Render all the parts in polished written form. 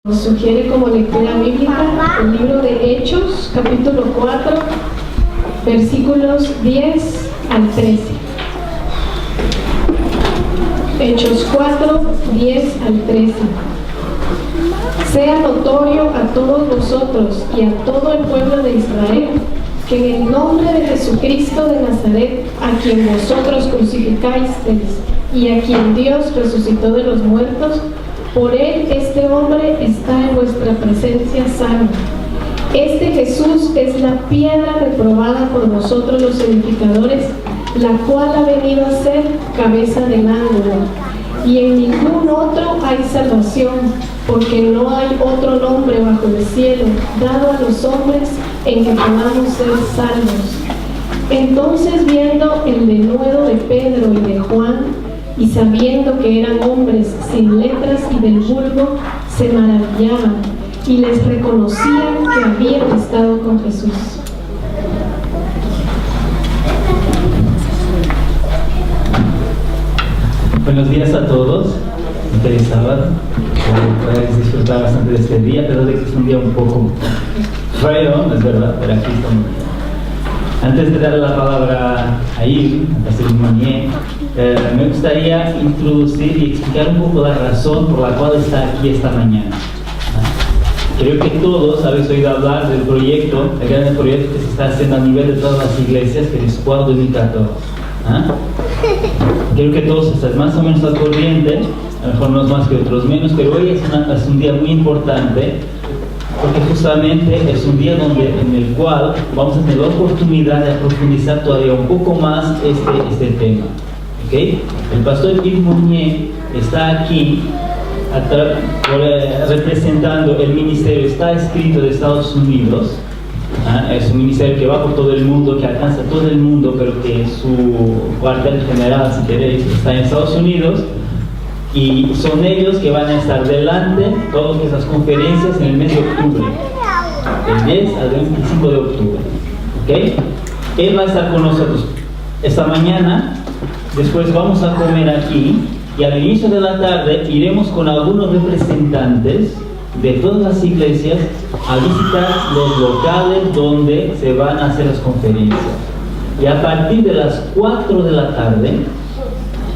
Nos sugiere como lectura bíblica el libro de Hechos, capítulo 4, versículos 10 al 13. Hechos 4, 10 al 13. Sea notorio a todos vosotros y a todo el pueblo de Israel que en el nombre de Jesucristo de Nazaret, a quien vosotros crucificasteis y a quien Dios resucitó de los muertos, por él este hombre está en vuestra presencia sano. Este Jesús es la piedra reprobada por vosotros los edificadores, la cual ha venido a ser cabeza del ángulo. Y en ningún otro hay salvación, porque no hay otro nombre bajo el cielo dado a los hombres en que podamos ser salvos. Entonces, viendo el denuedo de Pedro y de Juan, y sabiendo que eran hombres sin letras y del vulgo, se maravillaban y les reconocían que habían estado con Jesús. Buenos días a todos. Feliz sábado. Puedes disfrutar bastante de este día, pero de que es un día un poco feo, es verdad, pero aquí estamos. Antes de darle la palabra a Yves, a Pastor Monier, me gustaría introducir y explicar un poco la razón por la cual está aquí esta mañana. Creo que todos habéis oído hablar del proyecto, el gran proyecto que se está haciendo a nivel de todas las iglesias, que es Squad 2014. Creo que todos están más o menos al corriente, a lo mejor unos más que otros menos, pero hoy es un día muy importante, porque justamente es un día en el cual vamos a tener la oportunidad de profundizar todavía un poco más este tema. ¿Okay? El pastor Yves Monier está aquí representando el ministerio, está escrito de Estados Unidos. Es un ministerio que va por todo el mundo, que alcanza a todo el mundo, pero que su cuartel general, si queréis, está en Estados Unidos. Y son ellos que van a estar delante de todas esas conferencias en el mes de octubre, del 10 al 25 de octubre. ¿Okay? Él va a estar con nosotros esta mañana. Después vamos a comer aquí y al inicio de la tarde iremos con algunos representantes de todas las iglesias a visitar los locales donde se van a hacer las conferencias. Y a partir de las 4 de la tarde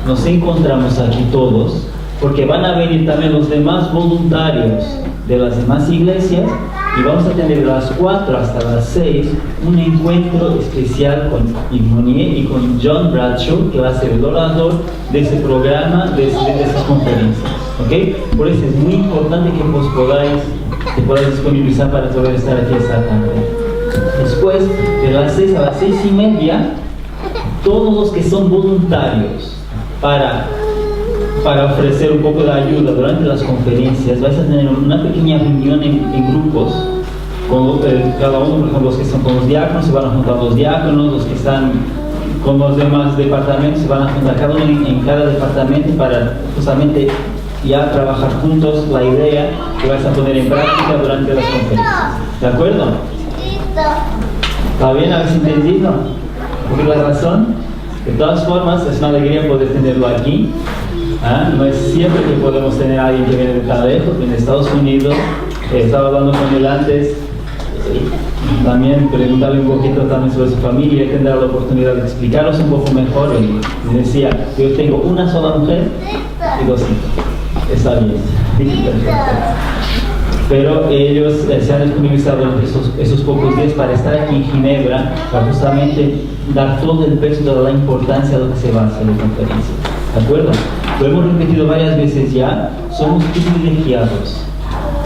nos encontramos aquí todos, porque van a venir también los demás voluntarios de las demás iglesias y vamos a tener de las 4 hasta las 6 un encuentro especial con Yves Monier y con John Bradshaw, que va a ser el orador de ese programa, de esas conferencias. ¿Okay? Por eso es muy importante que vos podáis disponibilizar para poder estar aquí esta tarde. Después, de las 6 a las 6:30, todos los que son voluntarios para ofrecer un poco de ayuda durante las conferencias, vais a tener una pequeña reunión en grupos, con cada uno, por ejemplo, los que están con los diáconos, se van a juntar los diáconos, los que están con los demás departamentos, se van a juntar cada uno en cada departamento para justamente ya trabajar juntos la idea que vais a poner en práctica durante las conferencias. ¿De acuerdo? ¿Está bien? ¿Habéis entendido? ¿Por qué la razón? De todas formas, es una alegría poder tenerlo aquí. No es siempre que podemos tener a alguien que viene de tan lejos, viene de Estados Unidos. Estaba hablando con él antes, también preguntarle un poquito también sobre su familia y tendrá la oportunidad de explicaros un poco mejor. Y decía, yo tengo una sola mujer y 2 hijos. Está bien. Pero ellos se han disponibilizado durante esos pocos días para estar aquí en Ginebra, para justamente dar todo el peso de la importancia de lo que se va a hacer en la conferencia. ¿De acuerdo? Lo hemos repetido varias veces ya, somos privilegiados.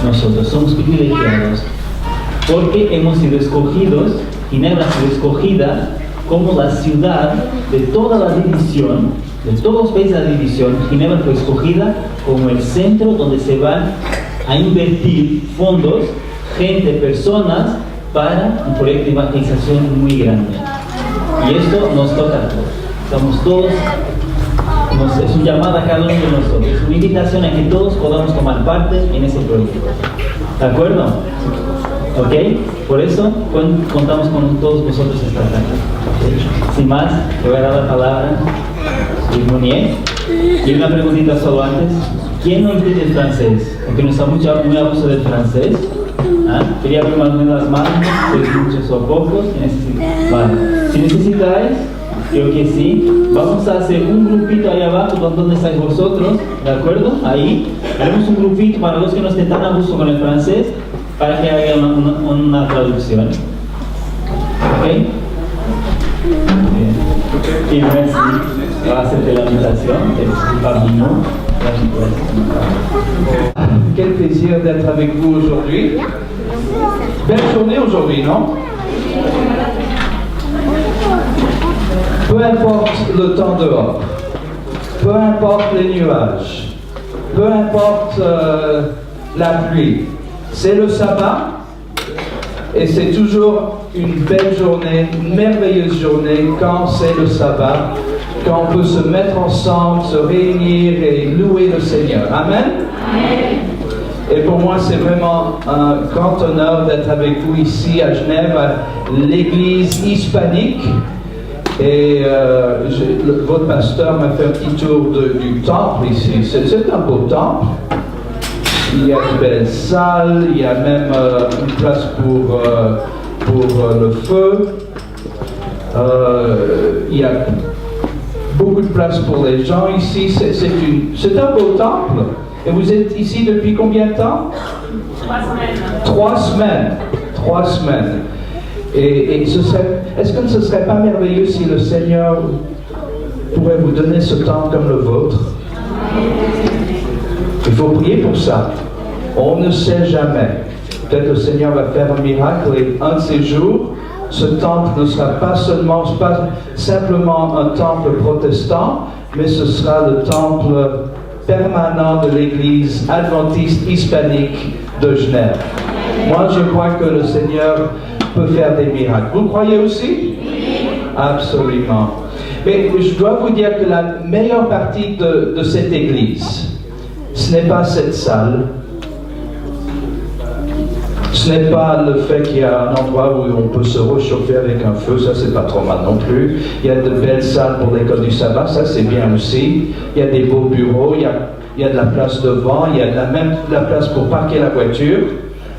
Nosotros somos privilegiados porque hemos sido escogidos, Ginebra ha sido escogida como la ciudad de toda la división, de todos los países de la división. Ginebra fue escogida como el centro donde se van a invertir fondos, gente, personas, para un proyecto de evangelización muy grande. Y esto nos toca a todos. Estamos todos, es un llamado a cada uno de nosotros, es una invitación a que todos podamos tomar parte en ese proyecto. ¿De acuerdo? ¿Ok? Por eso contamos con todos vosotros esta tarde. ¿Okay? Sin más, le voy a dar la palabra a Yves Monier. Y una preguntita solo antes. ¿Quién no entiende el francés? Porque no está muy abuso del francés. ¿Ah? Quería ver más o menos las manos, si muchos o pocos. Vale. Si necesitáis, creo que sí. Vamos a hacer un grupito ahí abajo donde estáis vosotros, ¿de acuerdo? Ahí. Haremos un grupito para los que no estén tan a gusto con el francés, para que haga una traducción. ¿Ok? Bien. Y merci. Va a hacerte la invitación. Quel plaisir d'être avec vous aujourd'hui. Belle journée aujourd'hui, non? Peu importe le temps dehors, peu importe les nuages, peu importe la pluie, c'est le sabbat et c'est toujours une belle journée, une merveilleuse journée quand c'est le sabbat, quand on peut se mettre ensemble, se réunir et louer le Seigneur. Amen. Amen. Et pour moi, c'est vraiment un grand honneur d'être avec vous ici à Genève, à l'église hispanique. Et votre pasteur m'a fait un petit tour du temple ici. C'est un beau temple. Il y a de belles salles, il y a même une place pour le feu. Il y a beaucoup de place pour les gens ici. C'est un beau temple. Et vous êtes ici depuis combien de temps? 3 semaines. 3 semaines. 3 semaines. Et est-ce que ce ne serait pas merveilleux si le Seigneur pourrait vous donner ce temps comme le vôtre? Il faut prier pour ça. On ne sait jamais. Peut-être le Seigneur va faire un miracle et un de ces jours, ce temple ne sera pas simplement un temple protestant, mais ce sera le temple permanent de l'église adventiste hispanique de Genève. Moi, je crois que le Seigneur peut faire des miracles. Vous croyez aussi? Absolument. Mais je dois vous dire que la meilleure partie de cette église, ce n'est pas cette salle, ce n'est pas le fait qu'il y a un endroit où on peut se réchauffer avec un feu, ça c'est pas trop mal non plus. Il y a de belles salles pour l'école du sabbat, ça c'est bien aussi. Il y a des beaux bureaux, il y a de la place devant, il y a même de la place pour parquer la voiture.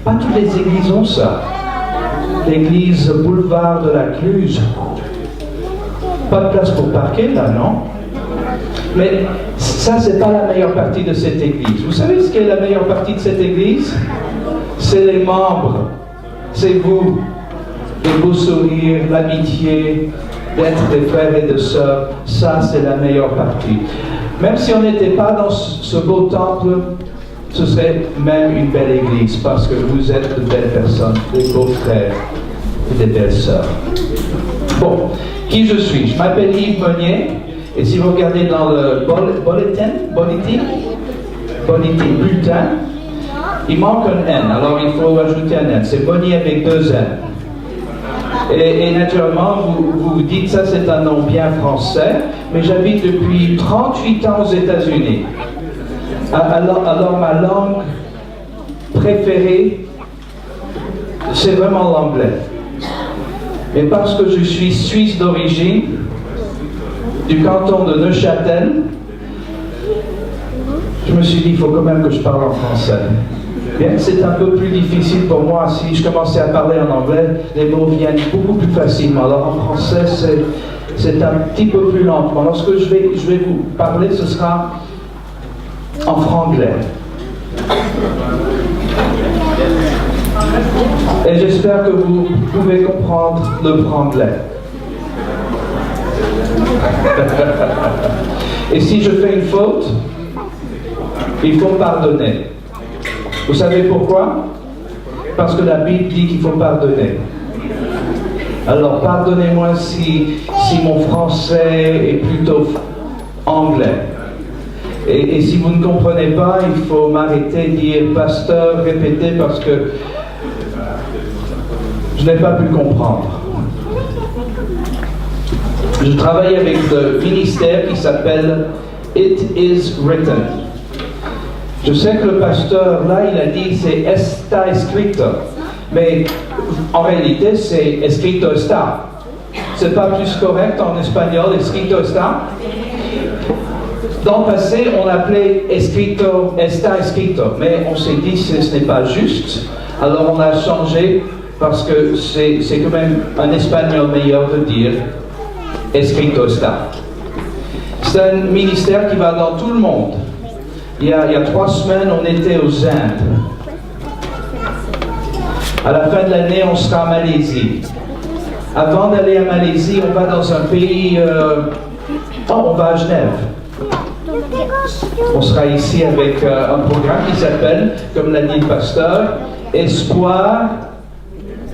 Pas toutes les églises ont ça. L'église boulevard de la Cluse, pas de place pour parquer là, non? Mais ça c'est pas la meilleure partie de cette église. Vous savez ce qu'est la meilleure partie de cette église? C'est les membres, c'est vous, les beaux sourires, l'amitié, d'être des frères et des sœurs, ça c'est la meilleure partie. Même si on n'était pas dans ce beau temple, ce serait même une belle église, parce que vous êtes de belles personnes, des beaux frères et des belles sœurs. Bon, qui je suis? Je m'appelle Yves Meunier, et si vous regardez dans le bulletin, il manque un N, alors il faut ajouter un N. C'est Meunier avec 2 N. Et naturellement, vous vous dites, ça c'est un nom bien français, mais j'habite depuis 38 ans aux États-Unis. Alors ma langue préférée, c'est vraiment l'anglais. Mais parce que je suis suisse d'origine, du canton de Neuchâtel, je me suis dit, il faut quand même que je parle en français. Bien, c'est un peu plus difficile pour moi. Si je commençais à parler en anglais, les mots viennent beaucoup plus facilement. Alors en français, c'est un petit peu plus lentement. Lorsque je vais vous parler, ce sera en franglais. Et j'espère que vous pouvez comprendre le franglais. Et si je fais une faute, il faut pardonner. Vous savez pourquoi? Parce que la Bible dit qu'il faut pardonner. Alors pardonnez-moi si mon français est plutôt anglais. Et si vous ne comprenez pas, il faut m'arrêter, dire pasteur, répéter parce que je n'ai pas pu comprendre. Je travaille avec le ministère qui s'appelle It is Written. Je sais que le pasteur, là, il a dit c'est está escrito. Mais en réalité, c'est escrito está. C'est pas plus correct en espagnol, escrito está. Dans le passé, on appelait escrito, está escrito, mais on s'est dit que ce n'est pas juste. Alors on a changé parce que c'est quand même un espagnol meilleur de dire escrito está. C'est un ministère qui va dans tout le monde. Il y a 3 semaines, on était aux Indes. À la fin de l'année, on sera en Malaisie. Avant d'aller à Malaisie, on va dans un pays... on va à Genève. On sera ici avec un programme qui s'appelle, comme l'a dit le pasteur, Espoir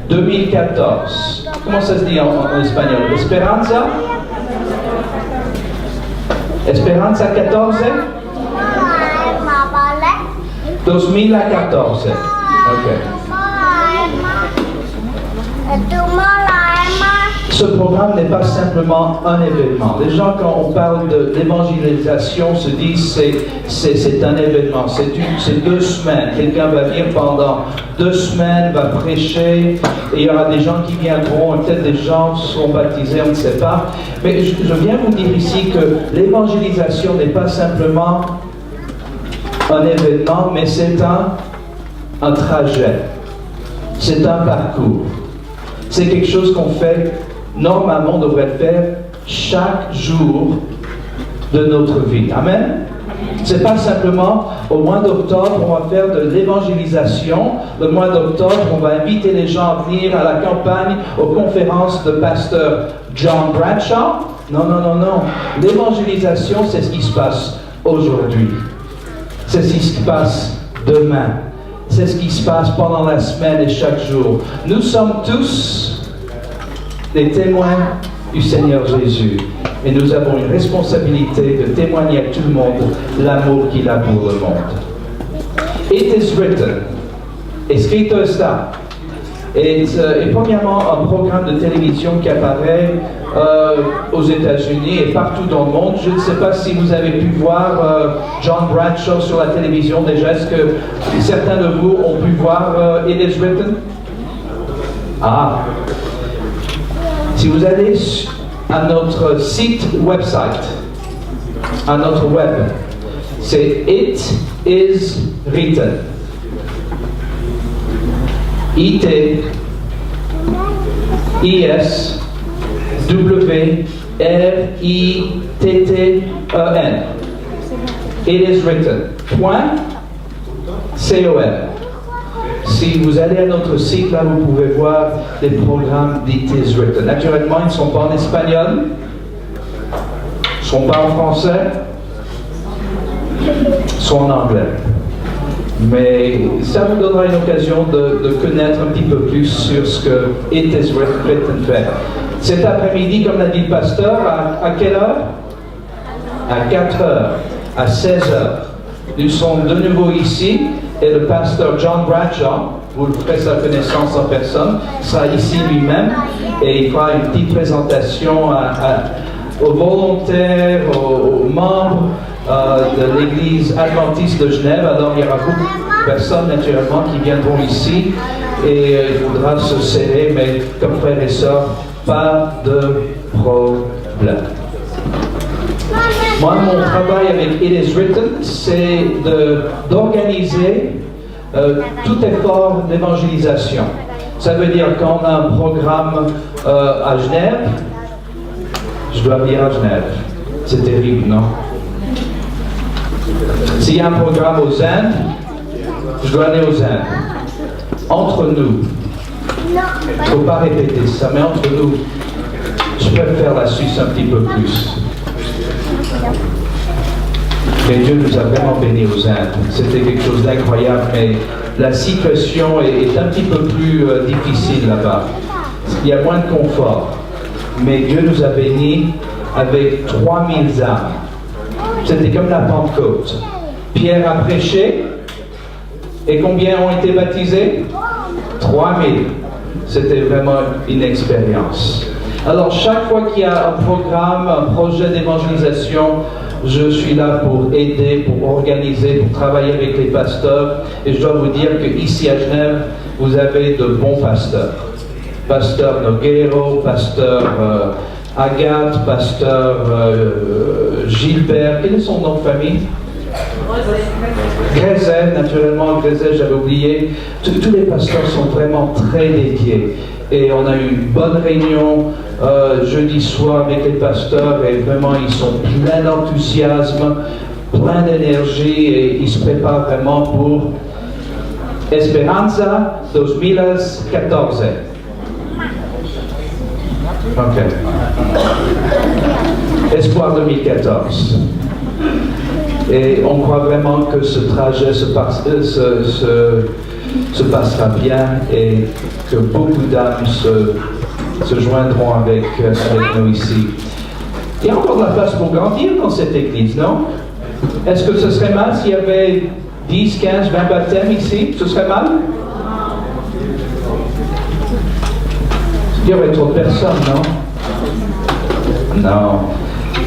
2014. Comment ça se dit en espagnol? Esperanza? Esperanza 14? 2014. Ok. Ce programme n'est pas simplement un événement. Les gens, quand on parle d'évangélisation, se disent c'est un événement, c'est 2 semaines. Quelqu'un va venir pendant 2 semaines, va prêcher, et il y aura des gens qui viendront, et peut-être des gens seront baptisés, on ne sait pas. Mais je viens vous dire ici que l'évangélisation n'est pas simplement un événement, mais c'est un trajet. C'est un parcours. C'est quelque chose qu'on fait, normalement, on devrait faire chaque jour de notre vie. Amen? C'est pas simplement au mois d'octobre, on va faire de l'évangélisation. Le mois d'octobre, on va inviter les gens à venir à la campagne, aux conférences de pasteur John Bradshaw. Non, non, non, non. L'évangélisation, c'est ce qui se passe aujourd'hui. C'est ce qui se passe demain. C'est ce qui se passe pendant la semaine et chaque jour. Nous sommes tous des témoins du Seigneur Jésus. Et nous avons une responsabilité de témoigner à tout le monde l'amour qu'il a pour le monde. It is written. Escrito está. Et premièrement, un programme de télévision qui apparaît aux États-Unis et partout dans le monde. Je ne sais pas si vous avez pu voir John Bradshaw sur la télévision déjà. Est-ce que certains de vous ont pu voir It is written? Ah. Si vous allez à notre site website, à notre web, c'est It is written. I-T-I-S-W-R-I-T-T-E-N. It is written. .com. Si vous allez à notre site, là, vous pouvez voir les programmes d'It is written. Naturellement, ils ne sont pas en espagnol, ils ne sont pas en français, ils sont en anglais. Mais ça vous donnera une occasion de connaître un petit peu plus sur ce que It is written fait. Cet après-midi, comme l'a dit le pasteur, à quelle heure? À 4 heures, à 16 heures. Nous sommes de nouveau ici et le pasteur John Bradshaw, vous ferez sa connaissance en personne, sera ici lui-même et il fera une petite présentation aux volontaires, aux membres de l'église adventiste de Genève. Alors il y aura beaucoup de personnes naturellement qui viendront ici et il faudra se serrer, mais comme frères et sœurs, pas de problème. Moi, mon travail avec It is written, c'est d'organiser tout effort d'évangélisation. Ça veut dire qu'on a un programme à Genève, je dois venir à Genève. C'est terrible, non? S'il y a un programme aux Indes, je dois aller aux Indes. Entre nous, il ne faut pas répéter ça, mais entre nous, je préfère la Suisse un petit peu plus. Mais Dieu nous a vraiment bénis aux Indes. C'était quelque chose d'incroyable, mais la situation est un petit peu plus difficile là-bas. Il y a moins de confort. Mais Dieu nous a bénis avec 3000 âmes. C'était comme la Pentecôte. Pierre a prêché, et combien ont été baptisés? 3000. C'était vraiment une expérience. Alors, chaque fois qu'il y a un programme, un projet d'évangélisation, je suis là pour aider, pour organiser, pour travailler avec les pasteurs. Et je dois vous dire qu'ici à Genève, vous avez de bons pasteurs. Pasteur Noguero, pasteur Agathe, pasteur Gilbert, quel est son nom de famille? Grézel, naturellement, Grézel, j'avais oublié. Tous les pasteurs sont vraiment très dédiés. Et on a eu une bonne réunion jeudi soir avec les pasteurs et vraiment ils sont pleins d'enthousiasme, pleins d'énergie et ils se préparent vraiment pour Esperanza 2014. Ok. Espoir 2014. Et on croit vraiment que ce trajet se passera bien et que beaucoup d'âmes se joindront avec nous ici. Il y a encore de la place pour grandir dans cette église, non? Est-ce que ce serait mal s'il y avait 10, 15, 20 baptêmes ici? Ce serait mal? Il y aurait trop de personnes, non? Non.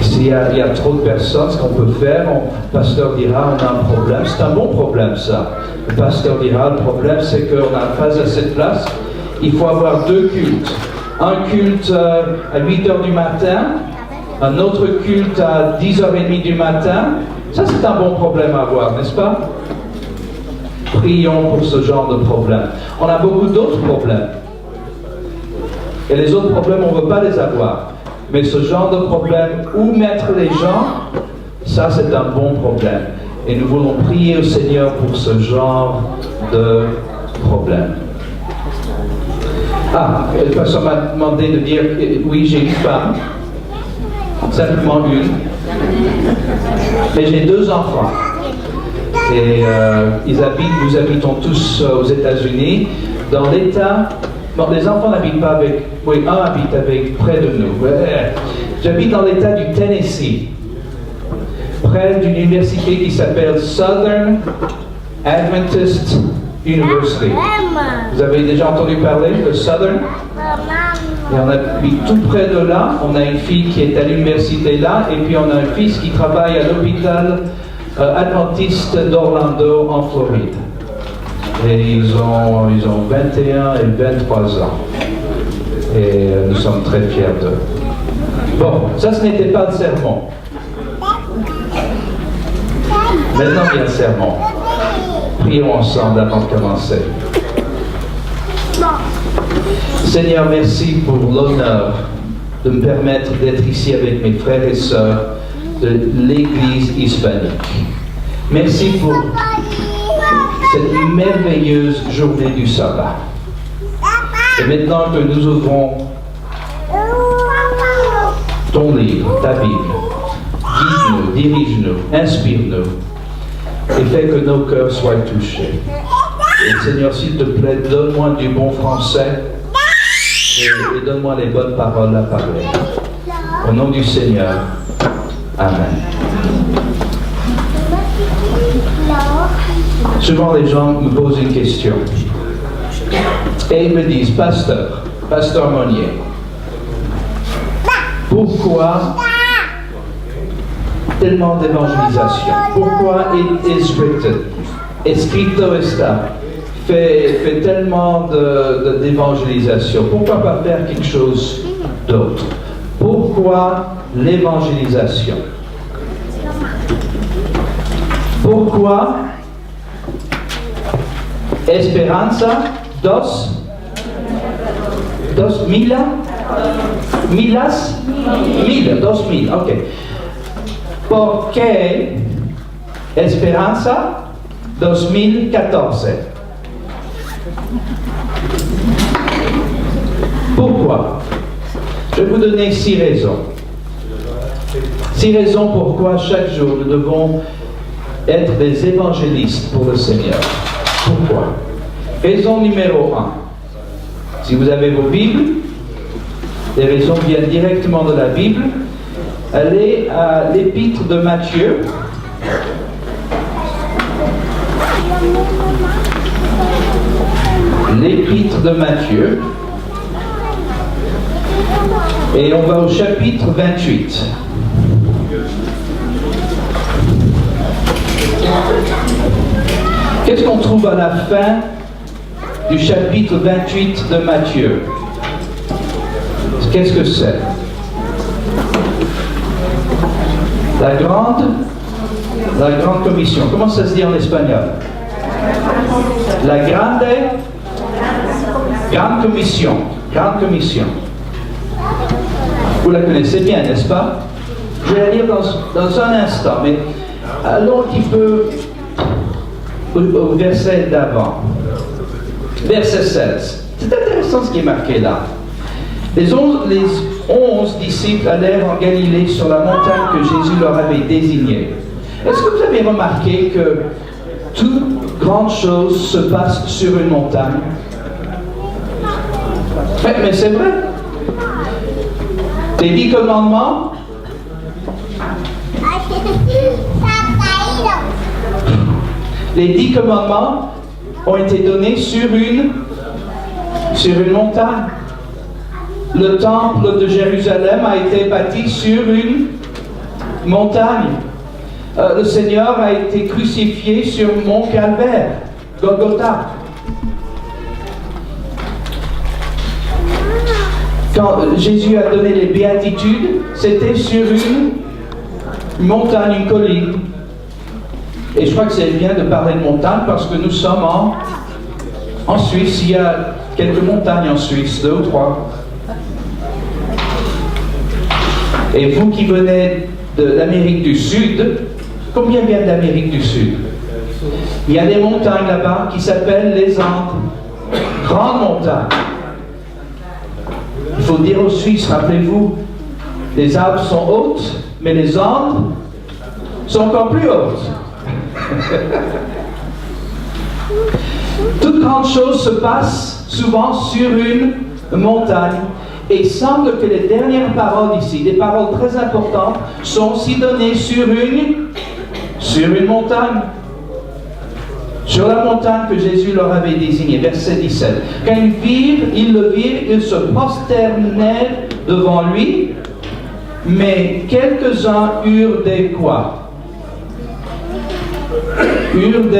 S'il y a trop de personnes, ce qu'on peut faire, le pasteur dira, on a un problème. C'est un bon problème, ça. Le pasteur dira, le problème, c'est qu'on n'a pas assez de place. Il faut avoir 2 cultes. Un culte à 8h du matin, un autre culte à 10h30 du matin. Ça, c'est un bon problème à avoir, n'est-ce pas? Prions pour ce genre de problème. On a beaucoup d'autres problèmes. Et les autres problèmes, on ne veut pas les avoir. Mais ce genre de problème, où mettre les gens, ça c'est un bon problème. Et nous voulons prier au Seigneur pour ce genre de problème. Ah, le pasteur m'a demandé de dire, oui, j'ai une femme, simplement une, mais j'ai 2 enfants. Et nous habitons tous aux États-Unis, dans l'État. Bon, les enfants n'habitent pas avec... Oui, un habite près de nous. J'habite dans l'État du Tennessee, près d'une université qui s'appelle Southern Adventist University. Vous avez déjà entendu parler de Southern? Et on habite tout près de là. On a une fille qui est à l'université là, et puis on a un fils qui travaille à l'hôpital adventiste d'Orlando, en Floride. Et ils ont 21 et 23 ans. Et nous sommes très fiers d'eux. Bon, ça ce n'était pas le sermon. Maintenant vient le sermon. Prions ensemble avant de commencer. Seigneur, merci pour l'honneur de me permettre d'être ici avec mes frères et sœurs de l'Église hispanique. Merci pour cette merveilleuse journée du sabbat. Et maintenant que nous ouvrons ton livre, ta Bible, guide-nous, dirige-nous, inspire-nous et fais que nos cœurs soient touchés. Et Seigneur, s'il te plaît, donne-moi du bon français et donne-moi les bonnes paroles à parler. Au nom du Seigneur, Amen. Souvent les gens me posent une question et ils me disent, pasteur Monnier, pourquoi tellement d'évangélisation? Pourquoi it is written? Escrito está. Fait tellement d'évangélisation. Pourquoi pas faire quelque chose d'autre? Pourquoi l'évangélisation? Pourquoi Esperanza 2000, ok. ¿Por qué Esperanza 2014? Pourquoi? Je vais vous donner 6 raisons. 6 raisons pourquoi chaque jour nous devons être des évangélistes pour le Seigneur. Pourquoi? Raison numéro 1. Si vous avez vos Bibles, les raisons viennent directement de la Bible. Allez à l'épître de Matthieu. L'épître de Matthieu. Et on va au chapitre 28. Qu'est-ce qu'on trouve à la fin du chapitre 28 de Matthieu? Qu'est-ce que c'est? La grande commission. Comment ça se dit en espagnol? La grande commission. Grande commission. Vous la connaissez bien, n'est-ce pas? Je vais la lire dans un instant, mais allons un petit peu au verset d'avant. Verset 16. C'est intéressant ce qui est marqué là. Les 11 disciples allèrent en Galilée sur la montagne que Jésus leur avait désignée. Est-ce que vous avez remarqué que toute grande chose se passe sur une montagne? Mais c'est vrai. Les 10 commandements, les 10 commandements ont été donnés sur une montagne. Le temple de Jérusalem a été bâti sur une montagne. Le Seigneur a été crucifié sur Mont Calvaire, Golgotha. Quand Jésus a donné les béatitudes, c'était sur une montagne, une colline. Et je crois que c'est bien de parler de montagne parce que nous sommes en Suisse. Il y a quelques montagnes en Suisse, 2 ou 3. Et vous qui venez de l'Amérique du Sud, combien viennent d'Amérique du Sud? Il y a des montagnes là-bas qui s'appellent les Andes. Grandes montagnes. Il faut dire aux Suisses, rappelez-vous, les Alpes sont hautes, mais les Andes sont encore plus hautes. Toute grande chose se passe souvent sur une montagne. Et il semble que les dernières paroles ici, des paroles très importantes, sont aussi données sur une montagne. Sur la montagne que Jésus leur avait désignée, verset 17. Quand ils le virent, ils se prosternèrent devant lui, mais quelques-uns eurent des quoi? Eurent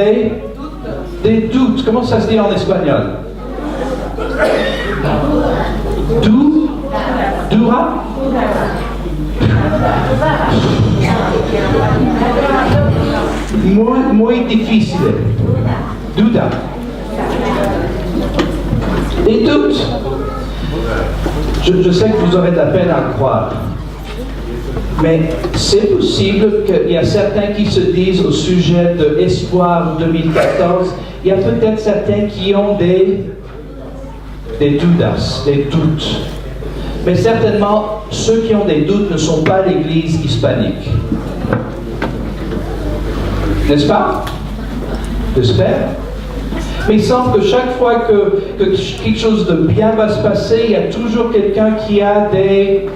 des doutes. Comment ça se dit en espagnol? Dura? Muy difícil. Duda. Et doute. Je sais que vous aurez de la peine à le croire. Mais c'est possible qu'il y a certains qui se disent au sujet de Espoir 2014, il y a peut-être certains qui ont des doudas, des doutes. Mais certainement, ceux qui ont des doutes ne sont pas l'Église hispanique. N'est-ce pas? J'espère. Mais il semble que chaque fois que quelque chose de bien va se passer, il y a toujours quelqu'un qui a des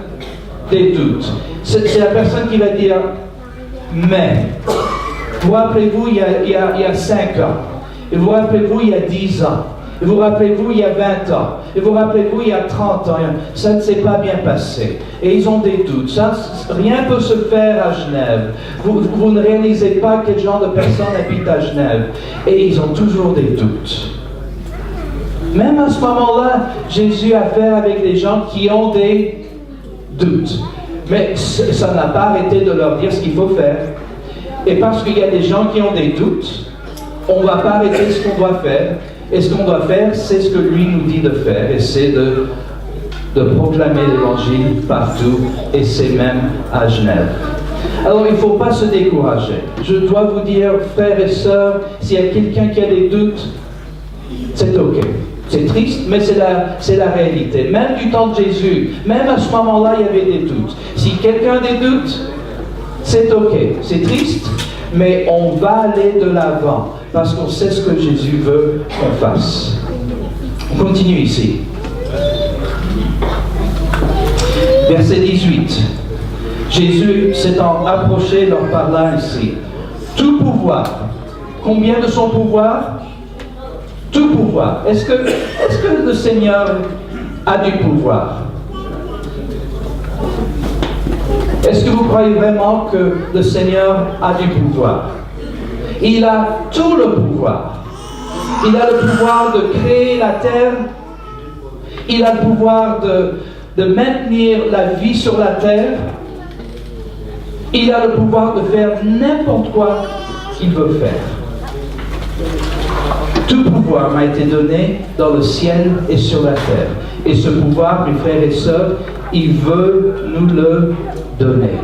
doutes. C'est la personne qui va dire « mais ». Vous rappelez-vous, il y a 5 ans. Et vous rappelez-vous, il y a 10 ans. Et vous rappelez-vous, il y a 20 ans. Et vous rappelez-vous, il y a 30 ans. Ça ne s'est pas bien passé. Et ils ont des doutes. Rien ne peut se faire à Genève. Vous ne réalisez pas quel genre de personnes habitent à Genève. Et ils ont toujours des doutes. Même à ce moment-là, Jésus a affaire avec des gens qui ont des doutes. Mais ça n'a pas arrêté de leur dire ce qu'il faut faire. Et parce qu'il y a des gens qui ont des doutes, on ne va pas arrêter ce qu'on doit faire. Et ce qu'on doit faire, c'est ce que lui nous dit de faire. Et c'est de proclamer l'Évangile partout. Et c'est même à Genève. Alors, il ne faut pas se décourager. Je dois vous dire, frères et sœurs, s'il y a quelqu'un qui a des doutes, c'est OK. C'est triste, mais c'est la réalité. Même du temps de Jésus, même à ce moment-là, il y avait des doutes. Si quelqu'un a des doutes, c'est OK. C'est triste, mais on va aller de l'avant, parce qu'on sait ce que Jésus veut qu'on fasse. On continue ici. Verset 18. Jésus s'étant approché leur parla ainsi. Tout pouvoir. Combien de son pouvoir? Tout pouvoir. Est-ce que le Seigneur a du pouvoir? Est-ce que vous croyez vraiment que le Seigneur a du pouvoir? Il a tout le pouvoir. Il a le pouvoir de créer la terre. Il a le pouvoir de maintenir la vie sur la terre. Il a le pouvoir de faire n'importe quoi qu'il veut faire. Tout pouvoir m'a été donné dans le ciel et sur la terre. Et ce pouvoir, mes frères et sœurs, il veut nous le donner.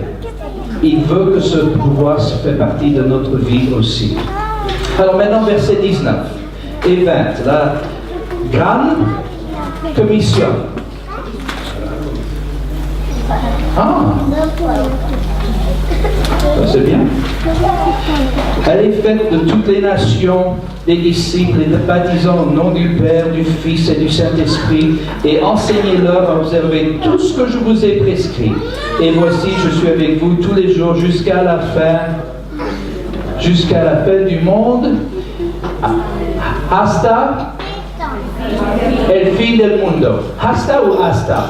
Il veut que ce pouvoir se fait partie de notre vie aussi. Alors maintenant, versets 19 et 20, la grande commission. Ah, c'est bien. Elle est faite de toutes les nations, des disciples, et de baptisant au nom du Père, du Fils et du Saint-Esprit, et enseignez-leur à observer tout ce que je vous ai prescrit. Et voici, je suis avec vous tous les jours jusqu'à la fin du monde. Hasta el fin del mundo. Hasta ou hasta?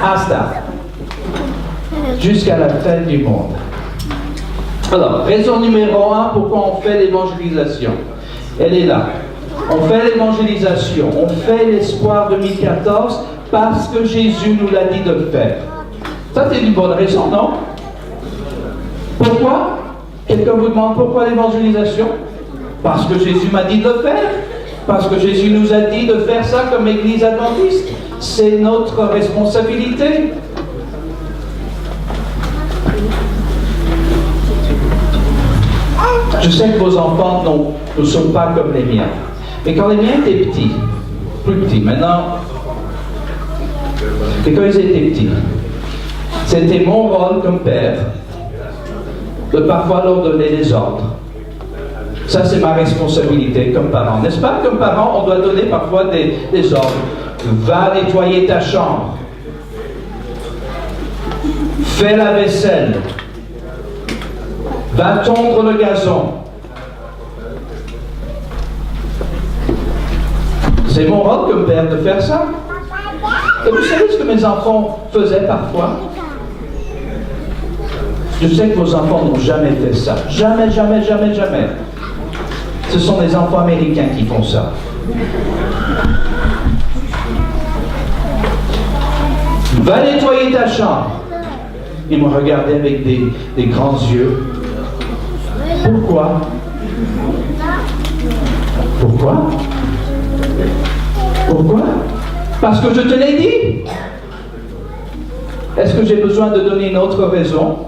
Hasta. Jusqu'à la fin du monde. Alors, raison numéro 1, pourquoi on fait l'évangélisation. Elle est là. On fait l'évangélisation, on fait l'espoir 2014 parce que Jésus nous l'a dit de le faire. Ça, c'est une bonne raison, non? Pourquoi? Quelqu'un vous demande pourquoi l'évangélisation? Parce que Jésus m'a dit de le faire. Parce que Jésus nous a dit de faire ça comme Église adventiste. C'est notre responsabilité. Je sais que vos enfants ne sont pas comme les miens. Mais quand les miens étaient petits, plus petits, maintenant, et quand ils étaient petits, c'était mon rôle comme père de parfois leur donner des ordres. Ça, c'est ma responsabilité comme parent. N'est-ce pas? Comme parent, on doit donner parfois des ordres. Va nettoyer ta chambre. Fais la vaisselle. Va tondre le gazon. C'est mon rôle comme père de faire ça. Et vous savez ce que mes enfants faisaient parfois? Je sais que vos enfants n'ont jamais fait ça. Jamais, jamais, jamais, jamais. Ce sont des enfants américains qui font ça. Va nettoyer ta chambre. Ils me regardaient avec des grands yeux. Pourquoi? Pourquoi? Pourquoi? Parce que je te l'ai dit. Est-ce que j'ai besoin de donner une autre raison?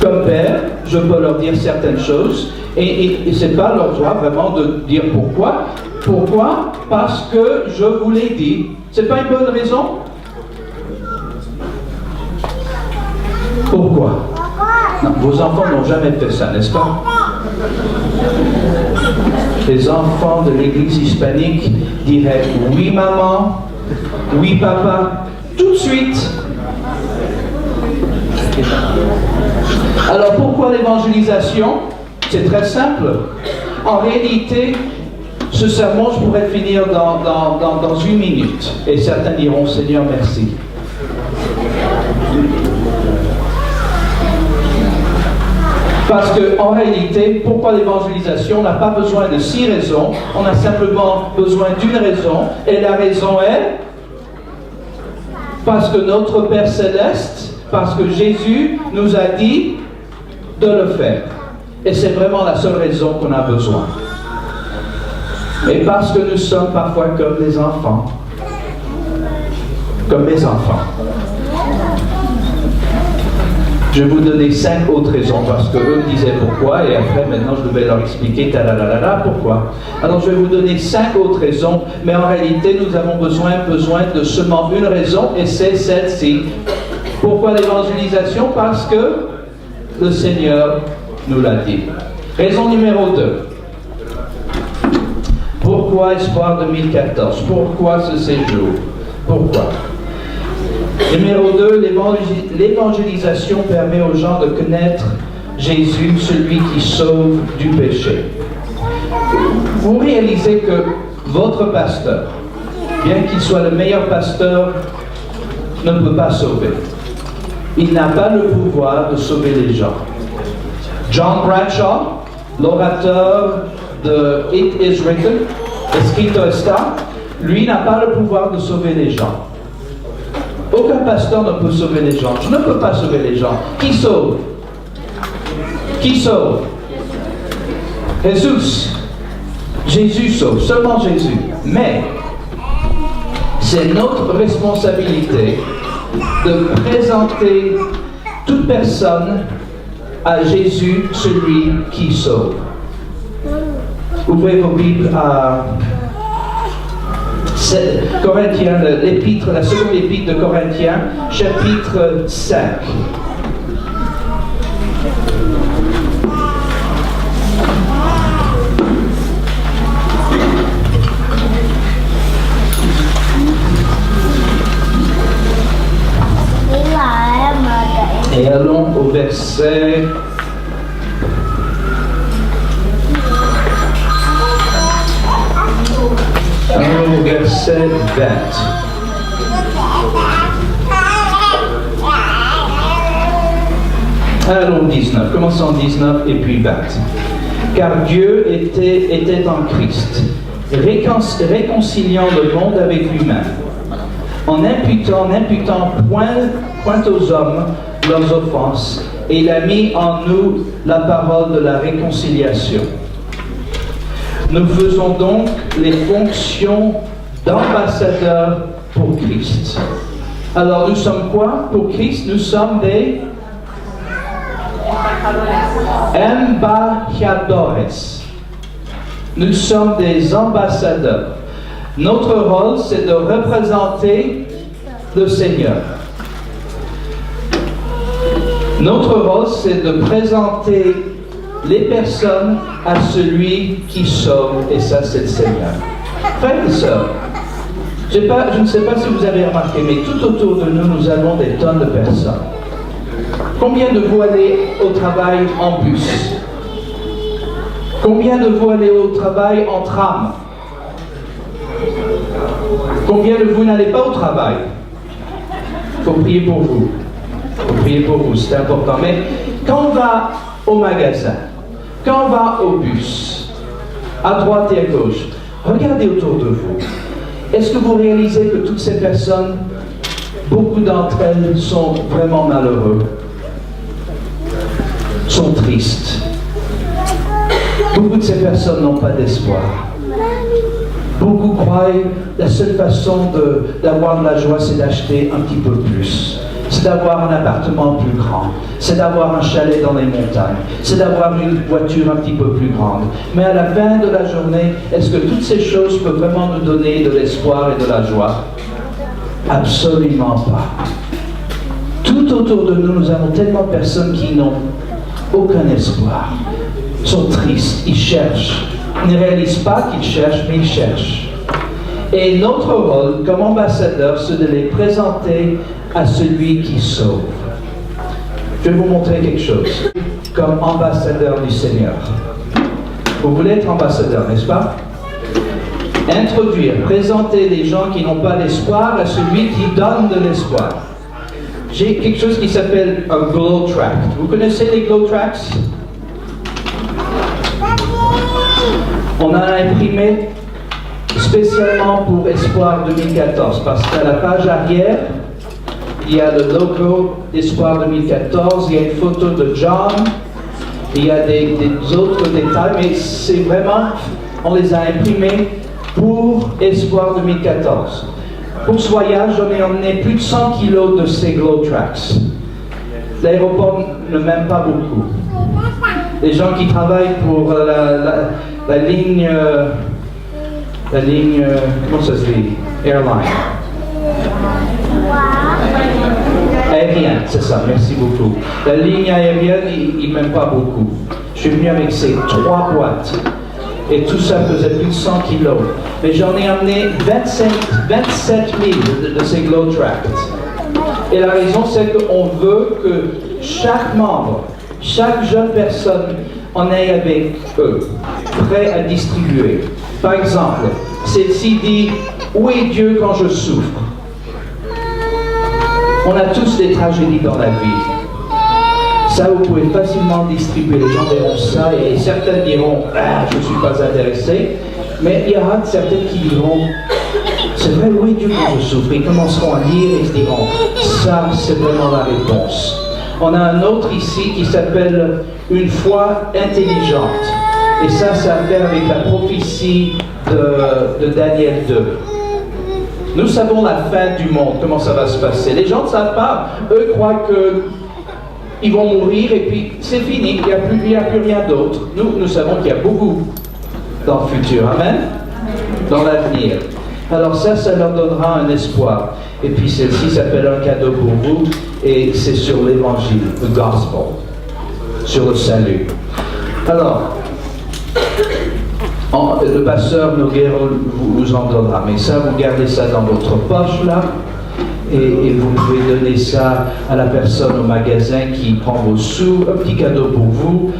Comme père, je peux leur dire certaines choses et ce n'est pas leur droit vraiment de dire pourquoi. Pourquoi? Parce que je vous l'ai dit. Ce n'est pas une bonne raison? Pourquoi? Non, vos enfants n'ont jamais fait ça, n'est-ce pas? Les enfants de l'église hispanique diraient oui maman, oui papa, tout de suite. Alors pourquoi l'évangélisation? C'est très simple. En réalité, ce sermon, je pourrais finir dans 1 minute. Et certains diront, Seigneur, merci. Parce qu'en réalité, pourquoi l'évangélisation? On n'a pas besoin de 6 raisons, on a simplement besoin d'une raison, et la raison est parce que notre Père Céleste, parce que Jésus nous a dit de le faire. Et c'est vraiment la seule raison qu'on a besoin. Et parce que nous sommes parfois comme des enfants, comme mes enfants. Je vais vous donner 5 autres raisons, parce qu'eux me disaient pourquoi, et après, maintenant, je vais leur expliquer pourquoi. Alors, je vais vous donner 5 autres raisons, mais en réalité, nous avons besoin de seulement une raison, et c'est celle-ci. Pourquoi l'évangélisation? Parce que le Seigneur nous l'a dit. Raison numéro 2. Pourquoi Espoir 2014? Pourquoi ce séjour? Pourquoi? Numéro 2, l'évangélisation permet aux gens de connaître Jésus, celui qui sauve du péché. Vous réalisez que votre pasteur, bien qu'il soit le meilleur pasteur, ne peut pas sauver. Il n'a pas le pouvoir de sauver les gens. John Bradshaw, l'orateur de It Is Written, Escrito Está, lui n'a pas le pouvoir de sauver les gens. Aucun pasteur ne peut sauver les gens. Je ne peux pas sauver les gens. Qui sauve? Qui sauve? Jésus. Jésus sauve, seulement Jésus. Mais c'est notre responsabilité de présenter toute personne à Jésus, celui qui sauve. Ouvrez vos Bibles à Corinthiens, l'épître, la seconde épître de Corinthiens, chapitre 5. Et allons au verset 20. Allons 19. Commençons 19 et puis 20. Car Dieu était en Christ, réconciliant le monde avec lui-même, en n'imputant point aux hommes leurs offenses, et il a mis en nous la parole de la réconciliation. Nous faisons donc les fonctions d'ambassadeurs pour Christ. Alors nous sommes quoi pour Christ? Nous sommes des embajadores. Nous sommes des ambassadeurs. Notre rôle, c'est de représenter le Seigneur. Notre rôle, c'est de présenter les personnes à celui qui sauve, et ça, c'est le Seigneur. Frères et sœurs, je ne sais pas si vous avez remarqué, mais tout autour de nous, nous avons des tonnes de personnes. Combien de vous allez au travail en bus? Combien de vous allez au travail en tram? Combien de vous n'allez pas au travail? Il faut prier pour vous. Il faut prier pour vous, c'est important. Mais quand on va au magasin, quand on va au bus, à droite et à gauche, regardez autour de vous. Est-ce que vous réalisez que toutes ces personnes, beaucoup d'entre elles sont vraiment malheureux, sont tristes? Beaucoup de ces personnes n'ont pas d'espoir. Beaucoup croient que la seule façon d'avoir de la joie, c'est d'acheter un petit peu plus. C'est d'avoir un appartement plus grand. C'est d'avoir un chalet dans les montagnes. C'est d'avoir une voiture un petit peu plus grande. Mais à la fin de la journée, est-ce que toutes ces choses peuvent vraiment nous donner de l'espoir et de la joie? Absolument pas. Tout autour de nous, nous avons tellement de personnes qui n'ont aucun espoir. Ils sont tristes, ils cherchent. Ils ne réalisent pas qu'ils cherchent, mais ils cherchent. Et notre rôle comme ambassadeur, c'est de les présenter à celui qui sauve. Je vais vous montrer quelque chose. Comme ambassadeur du Seigneur. Vous voulez être ambassadeur, n'est-ce pas? Introduire, présenter les gens qui n'ont pas d'espoir à celui qui donne de l'espoir. J'ai quelque chose qui s'appelle un glow tract. Vous connaissez les glow tracts? On a imprimé spécialement pour Espoir 2014, parce qu'à la page arrière, il y a le logo d'Espoir 2014, il y a une photo de John, il y a des autres détails, mais c'est vraiment, on les a imprimés pour Espoir 2014. Pour ce voyage, j'en ai emmené plus de 100 kilos de ces glow tracts. L'aéroport ne m'aime pas beaucoup. Les gens qui travaillent pour la ligne, comment ça se dit? Airline. Aérienne, c'est ça, merci beaucoup. La ligne aérienne, ils ne m'aiment pas beaucoup. Je suis venu avec ces 3 boîtes. Et tout ça faisait plus de 100 kilos. Mais j'en ai amené 27 000 de ces glow tracts. Et la raison, c'est qu'on veut que chaque membre, chaque jeune personne en ait avec eux, prêt à distribuer. Par exemple, celle-ci dit « Où est Dieu quand je souffre ?» On a tous des tragédies dans la vie. Ça, vous pouvez facilement distribuer. Les gens verront ça et certains diront « Ah, je ne suis pas intéressé ». Mais il y aura certains qui diront « c'est vrai, oui, Dieu, quand je souffre, ils commenceront à lire et ils se diront, ça, c'est vraiment la réponse. On a un autre ici qui s'appelle une foi intelligente. Et ça a à faire avec la prophétie de Daniel 2. Nous savons la fin du monde, comment ça va se passer. Les gens ne savent pas. Eux croient qu'ils vont mourir et puis c'est fini, il n'y a plus rien d'autre. Nous savons qu'il y a beaucoup dans le futur. Amen? Dans l'avenir. Alors ça leur donnera un espoir. Et puis celle-ci s'appelle un cadeau pour vous et c'est sur l'évangile, le gospel, sur le salut. Alors, le pasteur Noguero vous en donnera, mais ça, vous gardez ça dans votre poche là, et vous pouvez donner ça à la personne au magasin qui prend vos sous, un petit cadeau pour vous.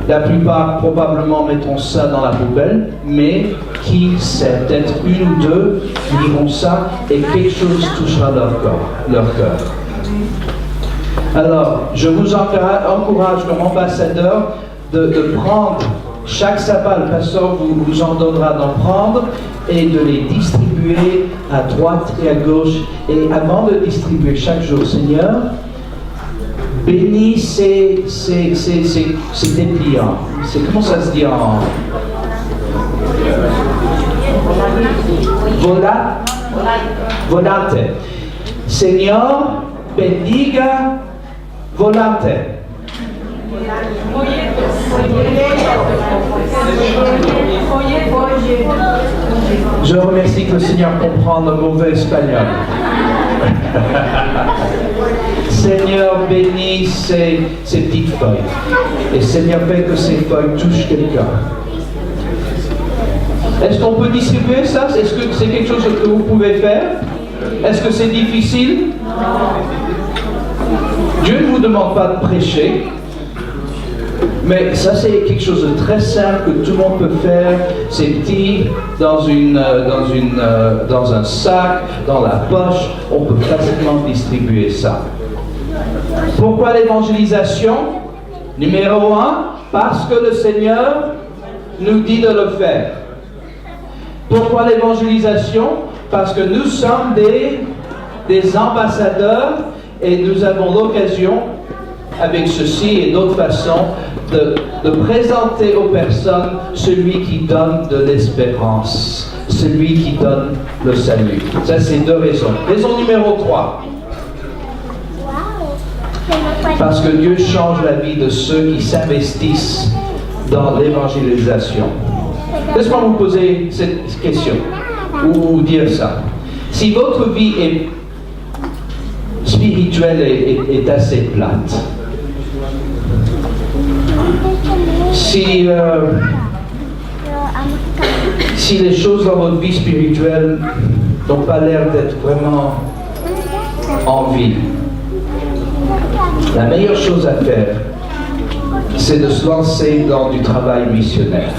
La plupart probablement mettront ça dans la poubelle, mais qui sait, peut-être une ou deux liront ça et quelque chose touchera leur cœur. Alors, je vous encourage comme ambassadeur de prendre chaque sabbat, le pasteur vous en donnera d'en prendre et de les distribuer à droite et à gauche. Et avant de distribuer chaque jour, Seigneur, bénis ces dépliants. Comment ça se dit en... Volante. Seigneur, bendiga volante. Je remercie que le Seigneur comprend le mauvais espagnol. Seigneur, bénis ces petites feuilles. Et Seigneur, fais que ces feuilles touchent quelqu'un. Est-ce qu'on peut distribuer ça? Est-ce que c'est quelque chose que vous pouvez faire? Est-ce que c'est difficile? Dieu ne vous demande pas de prêcher. Mais ça, c'est quelque chose de très simple que tout le monde peut faire. C'est petit, dans un sac, dans la poche. On peut facilement distribuer ça. Pourquoi l'évangélisation? Numéro 1, parce que le Seigneur nous dit de le faire. Pourquoi l'évangélisation? Parce que nous sommes des ambassadeurs et nous avons l'occasion, avec ceci et d'autres façons, de présenter aux personnes celui qui donne de l'espérance, celui qui donne le salut. Ça, c'est deux raisons. Raison numéro 3. Parce que Dieu change la vie de ceux qui s'investissent dans l'évangélisation. Laisse-moi vous poser cette question, ou dire ça. Si votre vie est spirituelle est assez plate, si les choses dans votre vie spirituelle n'ont pas l'air d'être vraiment en vie, la meilleure chose à faire, c'est de se lancer dans du travail missionnaire.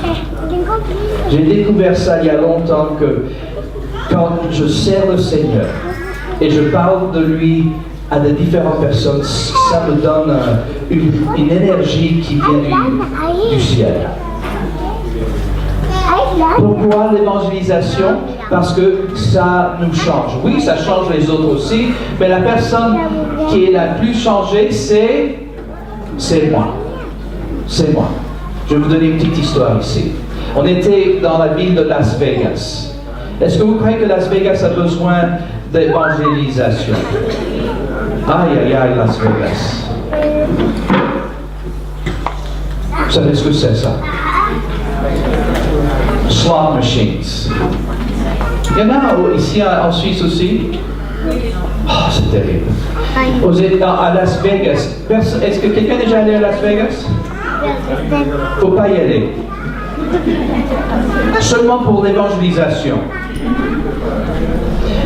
J'ai découvert ça il y a longtemps que quand je sers le Seigneur et je parle de lui à de différentes personnes, ça me donne une énergie qui vient du ciel. Pourquoi l'évangélisation? Parce que ça nous change. Oui, ça change les autres aussi, mais la personne qui est la plus changée, c'est moi. C'est moi. Je vais vous donner une petite histoire ici. On était dans la ville de Las Vegas. Est-ce que vous croyez que Las Vegas a besoin d'évangélisation? Aïe, aïe, aïe, Las Vegas. Vous savez ce que c'est ça? Slot machines. Il y en a ici en Suisse aussi? Oh, c'est terrible. À Las Vegas, est-ce que quelqu'un est déjà allé à Las Vegas? Il ne faut pas y aller. Seulement pour l'évangélisation.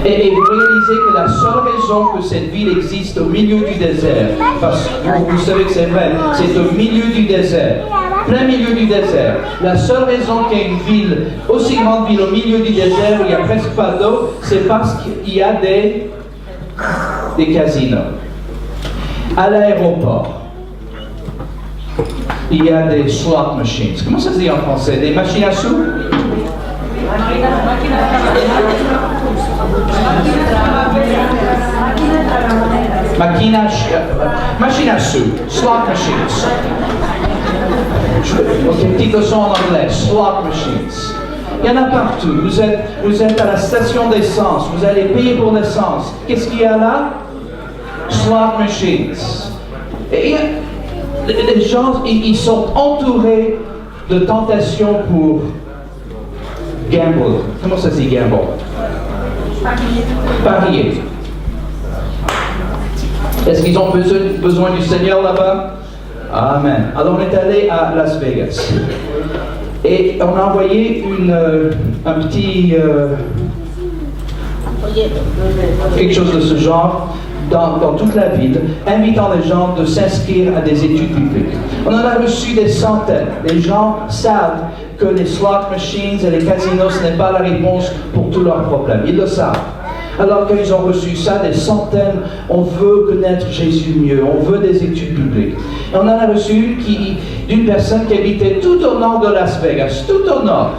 Et vous réalisez que la seule raison que cette ville existe au milieu du désert, parce que vous savez que c'est vrai, c'est au milieu du désert, plein milieu du désert. La seule raison qu'il y ait une ville, aussi grande ville au milieu du désert où il n'y a presque pas d'eau, c'est parce qu'il y a des casinos. À l'aéroport, il y a des slot machines. Comment ça se dit en français? Des machines à sous? Machine à sous, slot machines. Ok, petite leçon en anglais, slot machines. Il y en a partout. Vous êtes à la station d'essence, vous allez payer pour l'essence. Qu'est-ce qu'il y a là? Slot machines. Et les gens, ils sont entourés de tentations pour gamble. Comment ça se dit gamble? Parier. Est-ce qu'ils ont besoin du Seigneur là-bas? Amen. Alors on est allé à Las Vegas. Et on a envoyé un petit... quelque chose de ce genre dans toute la ville, invitant les gens de s'inscrire à des études bibliques. On en a reçu des centaines. Les gens savent que les slot machines et les casinos, ce n'est pas la réponse pour tous leurs problèmes. Ils le savent. Alors qu'ils ont reçu ça, des centaines, on veut connaître Jésus mieux, on veut des études bibliques. Et on en a reçu d'une personne qui habitait tout au nord de Las Vegas, tout au nord.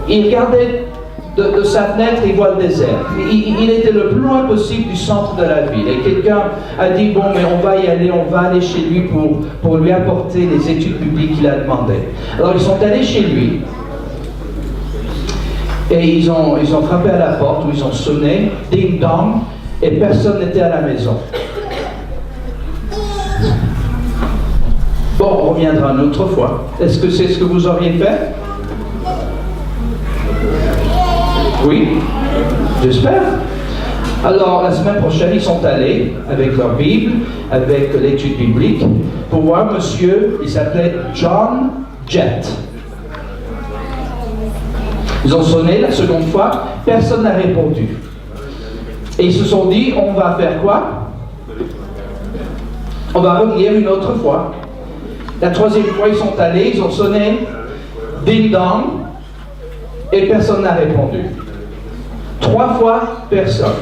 Il regardait de sa fenêtre, il voit le désert. Il était le plus loin possible du centre de la ville. Et quelqu'un a dit, bon, mais on va y aller, on va aller chez lui pour lui apporter les études bibliques qu'il a demandées. Alors ils sont allés chez lui. Et ils ont frappé à la porte, ou ils ont sonné, ding dong, et personne n'était à la maison. Bon, on reviendra une autre fois. Est-ce que c'est ce que vous auriez fait? Oui, j'espère. Alors, la semaine prochaine, ils sont allés avec leur Bible, avec l'étude biblique, pour voir monsieur, il s'appelait John Jett. Ils ont sonné la seconde fois, personne n'a répondu. Et ils se sont dit, on va faire quoi? On va revenir une autre fois. La troisième fois, ils sont allés, ils ont sonné, ding dong, et personne n'a répondu. 3 fois, personne.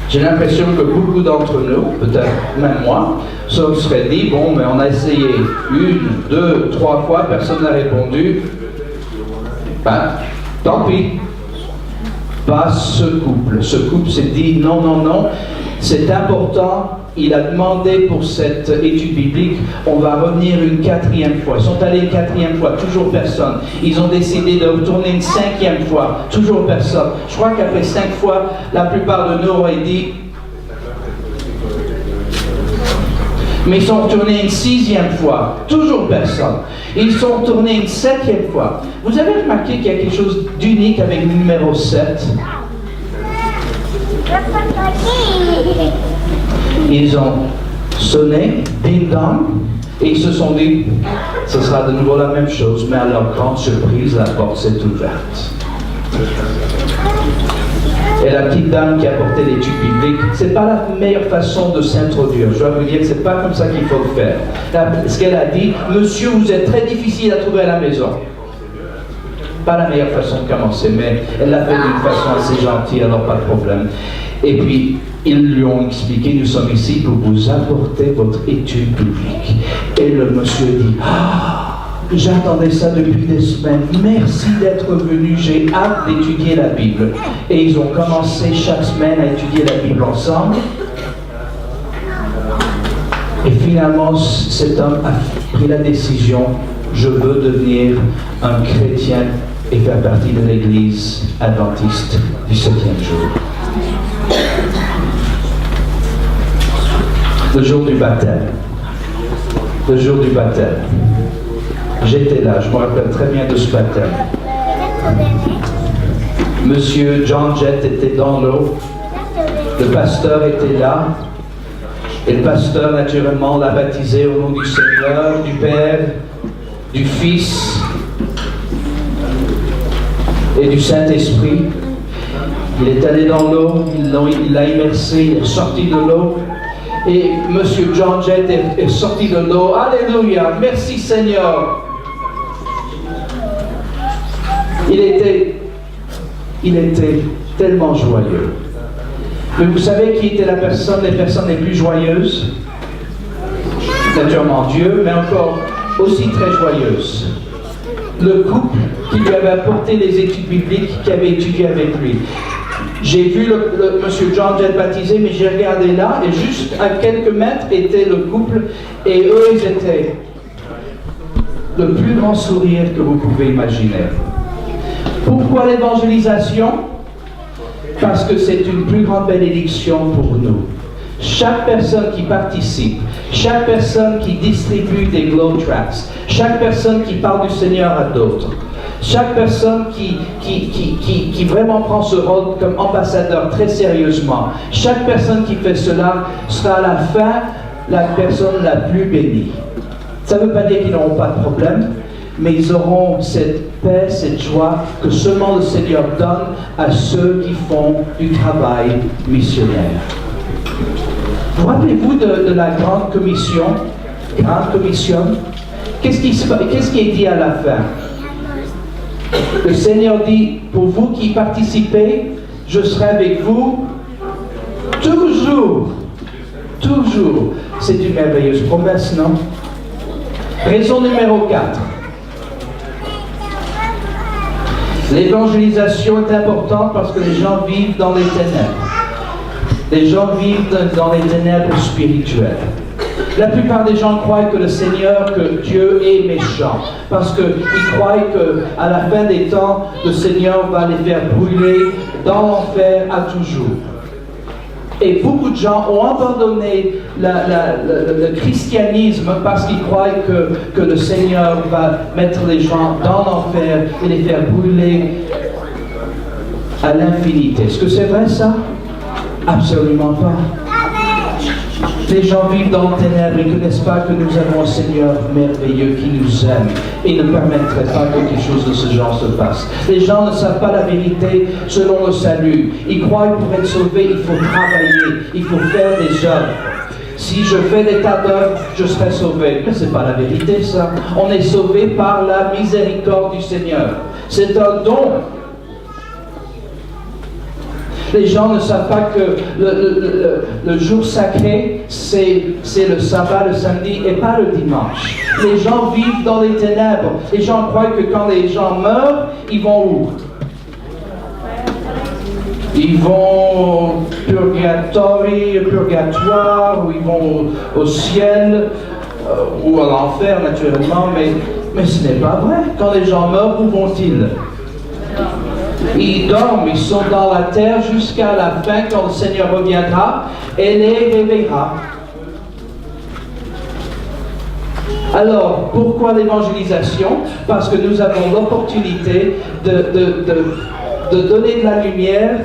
J'ai l'impression que beaucoup d'entre nous, peut-être même moi, se seraient dit, bon, mais on a essayé 1, 2, 3 fois, personne n'a répondu. Ben, tant pis. Pas ce couple. Ce couple s'est dit, non, non, non, c'est important. Il a demandé pour cette étude biblique, on va revenir une 4e fois. Ils sont allés une 4e fois, toujours personne. Ils ont décidé de retourner une 5e fois, toujours personne. Je crois qu'après 5 fois, la plupart de nous auraient dit, mais ils sont retournés une 6e fois, toujours personne. Ils sont retournés une 7e fois. Vous avez remarqué qu'il y a quelque chose d'unique avec le numéro 7? Ils ont sonné, ding dong, et ils se sont dit, ce sera de nouveau la même chose, mais à leur grande surprise, la porte s'est ouverte. Et la petite dame qui a porté l'étude biblique, c'est pas la meilleure façon de s'introduire. Je dois vous dire que c'est pas comme ça qu'il faut le faire. Ce qu'elle a dit, monsieur, vous êtes très difficile à trouver à la maison. Pas la meilleure façon de commencer, mais elle l'a fait d'une façon assez gentille, alors pas de problème. Et puis, ils lui ont expliqué, nous sommes ici pour vous apporter votre étude biblique. Et le monsieur dit, j'attendais ça depuis des semaines, merci d'être venu, j'ai hâte d'étudier la Bible. Et ils ont commencé chaque semaine à étudier la Bible ensemble. Et finalement, cet homme a pris la décision, je veux devenir un chrétien et faire partie de l'église adventiste du 7e jour. Le jour du baptême. Le jour du baptême. J'étais là, je me rappelle très bien de ce baptême. Monsieur John Jett était dans l'eau. Le pasteur était là. Et le pasteur, naturellement, l'a baptisé au nom du Seigneur, du Père, du Fils et du Saint-Esprit. Il est allé dans l'eau, il l'a immersé, il est sorti de l'eau. Et monsieur John Jett est sorti de l'eau. Alléluia, merci Seigneur. Il était tellement joyeux. Mais vous savez qui était les personnes les plus joyeuses? Naturellement Dieu, mais encore aussi très joyeuses. Le couple qui lui avait apporté les études bibliques, qui avait étudié avec lui. J'ai vu monsieur John Jett baptisé, mais j'ai regardé là, et juste à quelques mètres était le couple, et eux, ils étaient le plus grand sourire que vous pouvez imaginer. Pourquoi l'évangélisation? Parce que c'est une plus grande bénédiction pour nous. Chaque personne qui participe, chaque personne qui distribue des glow tracts, chaque personne qui parle du Seigneur à d'autres, chaque personne qui vraiment prend ce rôle comme ambassadeur très sérieusement, chaque personne qui fait cela sera à la fin la personne la plus bénie. Ça ne veut pas dire qu'ils n'auront pas de problème, mais ils auront cette paix, cette joie que seulement le Seigneur donne à ceux qui font du travail missionnaire. Vous rappelez-vous de la Grande Commission? Grande Commission? Qu'est-ce qui est dit à la fin? Le Seigneur dit, pour vous qui participez, je serai avec vous toujours. Toujours. C'est une merveilleuse promesse, non? Raison numéro 4. L'évangélisation est importante parce que les gens vivent dans les ténèbres. Les gens vivent dans les ténèbres spirituelles. La plupart des gens croient que le Seigneur, que Dieu est méchant, parce qu'ils croient qu'à la fin des temps, le Seigneur va les faire brûler dans l'enfer à toujours. Et beaucoup de gens ont abandonné le christianisme parce qu'ils croient que le Seigneur va mettre les gens dans l'enfer et les faire brûler à l'infinité. Est-ce que c'est vrai ça? Absolument pas. Les gens vivent dans le ténèbre et ne connaissent pas que nous avons un Seigneur merveilleux qui nous aime et ne permettrait pas que quelque chose de ce genre se passe. Les gens ne savent pas la vérité selon le salut. Ils croient que pour être sauvés, il faut travailler, il faut faire des œuvres. Si je fais des tas d'œuvres, je serai sauvé. Mais ce n'est pas la vérité ça. On est sauvé par la miséricorde du Seigneur. C'est un don. Les gens ne savent pas que le jour sacré, c'est le sabbat, le samedi, et pas le dimanche. Les gens vivent dans les ténèbres. Les gens croient que quand les gens meurent, ils vont où? Ils vont au purgatoire, ou ils vont au ciel, ou à l'enfer naturellement, mais ce n'est pas vrai. Quand les gens meurent, où vont-ils? Ils dorment, ils sont dans la terre jusqu'à la fin quand le Seigneur reviendra et les réveillera. Alors, pourquoi l'évangélisation? Parce que nous avons l'opportunité de donner de la lumière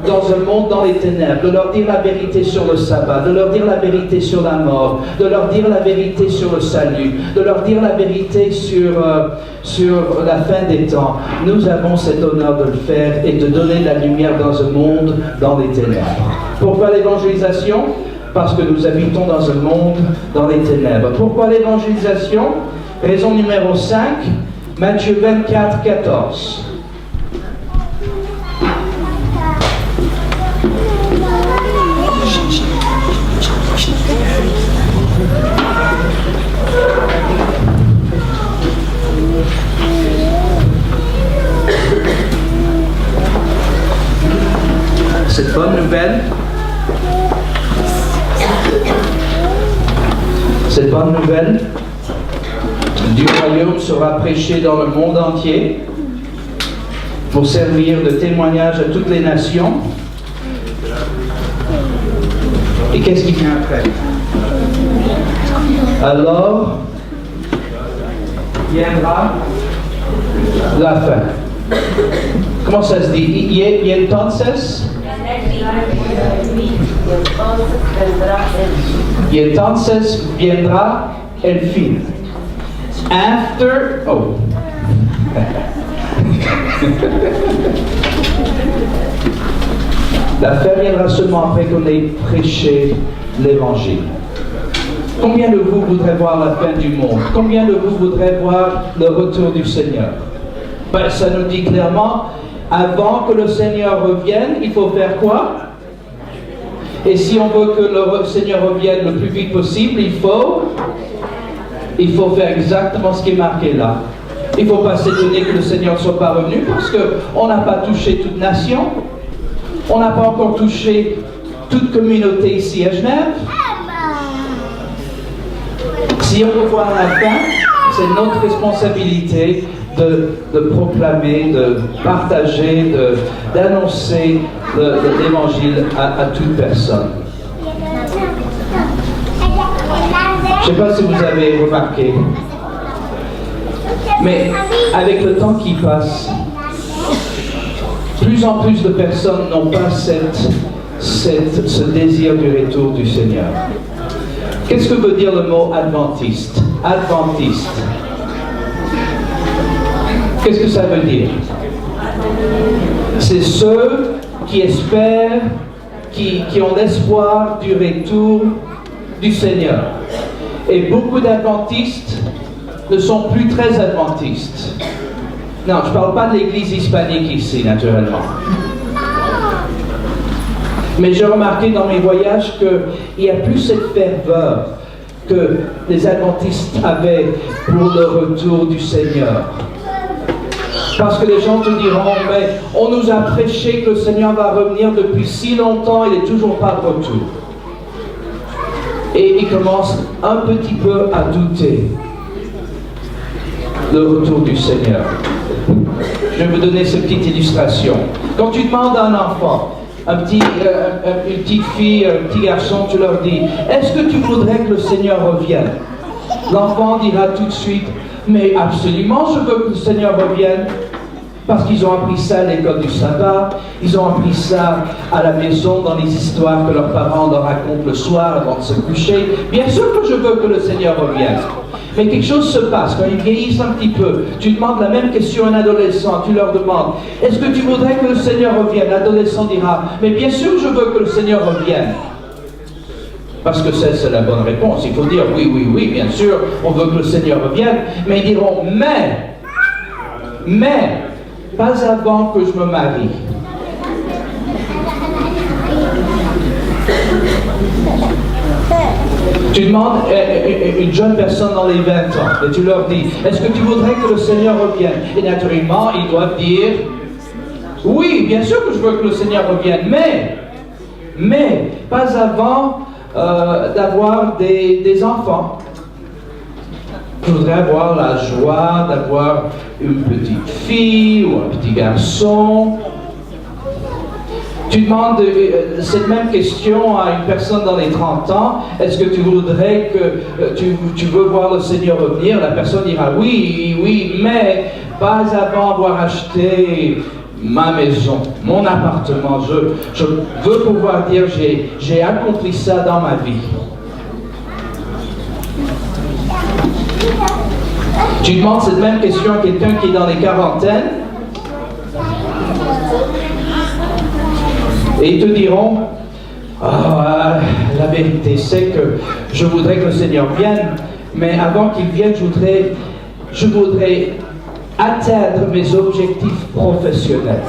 dans un monde dans les ténèbres, de leur dire la vérité sur le sabbat, de leur dire la vérité sur la mort, de leur dire la vérité sur le salut, de leur dire la vérité sur la fin des temps. Nous avons cet honneur de le faire et de donner de la lumière dans un monde dans les ténèbres. Pourquoi l'évangélisation? Parce que nous habitons dans un monde dans les ténèbres. Pourquoi l'évangélisation? Raison numéro 5, Matthieu 24, 14. Cette bonne nouvelle du royaume sera prêchée dans le monde entier pour servir de témoignage à toutes les nations. Et qu'est-ce qui vient après? Alors viendra la fin. Comment ça se dit? Y entonces? Y entonces viendrá el fin. After, oh. La fin viendra seulement après qu'on ait prêché l'évangile. Combien de vous voudraient voir la fin du monde? Combien de vous voudraient voir le retour du Seigneur? Ben, ça nous dit clairement, avant que le Seigneur revienne, il faut faire quoi? Et si on veut que le Seigneur revienne le plus vite possible, il faut faire exactement ce qui est marqué là. Il ne faut pas s'étonner que le Seigneur ne soit pas revenu parce qu'on n'a pas touché toute nation. On n'a pas encore touché toute communauté ici à Genève. Si on veut voir la fin, c'est notre responsabilité de proclamer, de partager, d'annoncer l'évangile à toute personne. Je ne sais pas si vous avez remarqué, mais avec le temps qui passe, plus en plus de personnes n'ont pas ce désir du retour du Seigneur. Qu'est-ce que veut dire le mot adventiste? Adventiste. Qu'est-ce que ça veut dire? C'est ceux qui espèrent, qui ont l'espoir du retour du Seigneur. Et beaucoup d'adventistes ne sont plus très adventistes. Non, je ne parle pas de l'église hispanique ici, naturellement. Mais j'ai remarqué dans mes voyages qu'il n'y a plus cette ferveur que les adventistes avaient pour le retour du Seigneur. Parce que les gens te diront, mais on nous a prêché que le Seigneur va revenir depuis si longtemps, il n'est toujours pas de retour. Et ils commencent un petit peu à douter le retour du Seigneur. Je vais vous donner cette petite illustration. Quand tu demandes à un enfant, une petite fille, un petit garçon, tu leur dis, est-ce que tu voudrais que le Seigneur revienne? L'enfant dira tout de suite, mais absolument, je veux que le Seigneur revienne. Parce qu'ils ont appris ça à l'école du sabbat, ils ont appris ça à la maison dans les histoires que leurs parents leur racontent le soir avant de se coucher. Bien sûr que je veux que le Seigneur revienne. Mais quelque chose se passe quand ils vieillissent un petit peu. Tu demandes la même question à un adolescent, tu leur demandes, est-ce que tu voudrais que le Seigneur revienne? L'adolescent dira, mais bien sûr je veux que le Seigneur revienne. Parce que c'est la bonne réponse. Il faut dire oui, bien sûr, on veut que le Seigneur revienne. Mais ils diront, mais, pas avant que je me marie. Tu demandes une jeune personne dans les 20 ans et tu leur dis, est-ce que tu voudrais que le Seigneur revienne? Et naturellement, ils doivent dire, oui, bien sûr que je veux que le Seigneur revienne, mais pas avant d'avoir des enfants. Je voudrais avoir la joie d'avoir une petite fille ou un petit garçon. Tu demandes cette même question à une personne dans les 30 ans. Est-ce que tu voudrais que tu veux voir le Seigneur revenir? La personne dira oui, mais pas avant avoir acheté ma maison, mon appartement. Je veux pouvoir dire j'ai accompli ça dans ma vie. Tu demandes cette même question à quelqu'un qui est dans les quarantaines et ils te diront la vérité c'est que je voudrais que le Seigneur vienne, mais avant qu'il vienne je voudrais atteindre mes objectifs professionnels.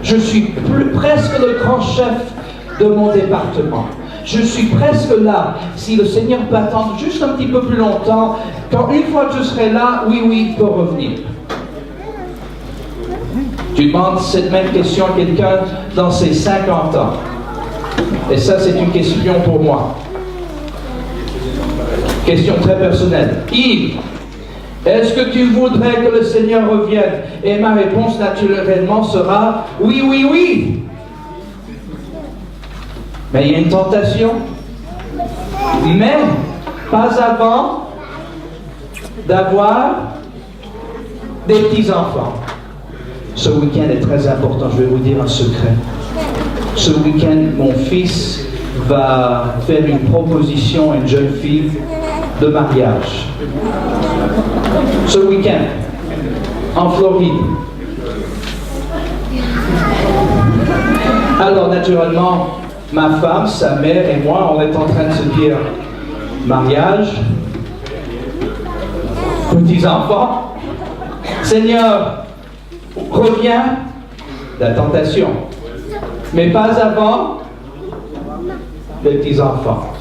Je suis presque le grand chef de mon département. Je suis presque là. Si le Seigneur peut attendre juste un petit peu plus longtemps, quand une fois que je serai là, oui, il peut revenir. Tu demandes cette même question à quelqu'un dans ses 50 ans. Et ça, c'est une question pour moi. Question très personnelle. Yves, est-ce que tu voudrais que le Seigneur revienne? Et ma réponse naturellement sera oui. Mais il y a une tentation. Mais pas avant d'avoir des petits-enfants. Ce week-end est très important, je vais vous dire un secret. Ce week-end, mon fils va faire une proposition à une jeune fille de mariage. Ce week-end, en Floride. Alors, naturellement, ma femme, sa mère et moi, on est en train de se dire mariage, petits-enfants, Seigneur, reviens, la tentation, mais pas avant les petits-enfants.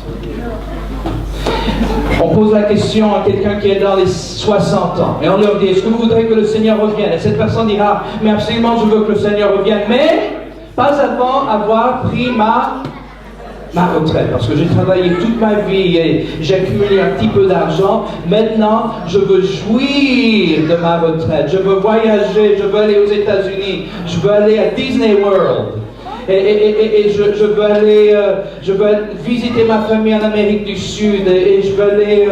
On pose la question à quelqu'un qui est dans les 60 ans et on leur dit, est-ce que vous voudrez que le Seigneur revienne? Et cette personne dira, mais absolument je veux que le Seigneur revienne, mais Pas avant avoir pris ma retraite, parce que j'ai travaillé toute ma vie et j'ai accumulé un petit peu d'argent. Maintenant, je veux jouir de ma retraite. Je veux voyager, je veux aller aux États-Unis, je veux aller à Disney World. Et je veux aller, visiter ma famille en Amérique du Sud, et je veux aller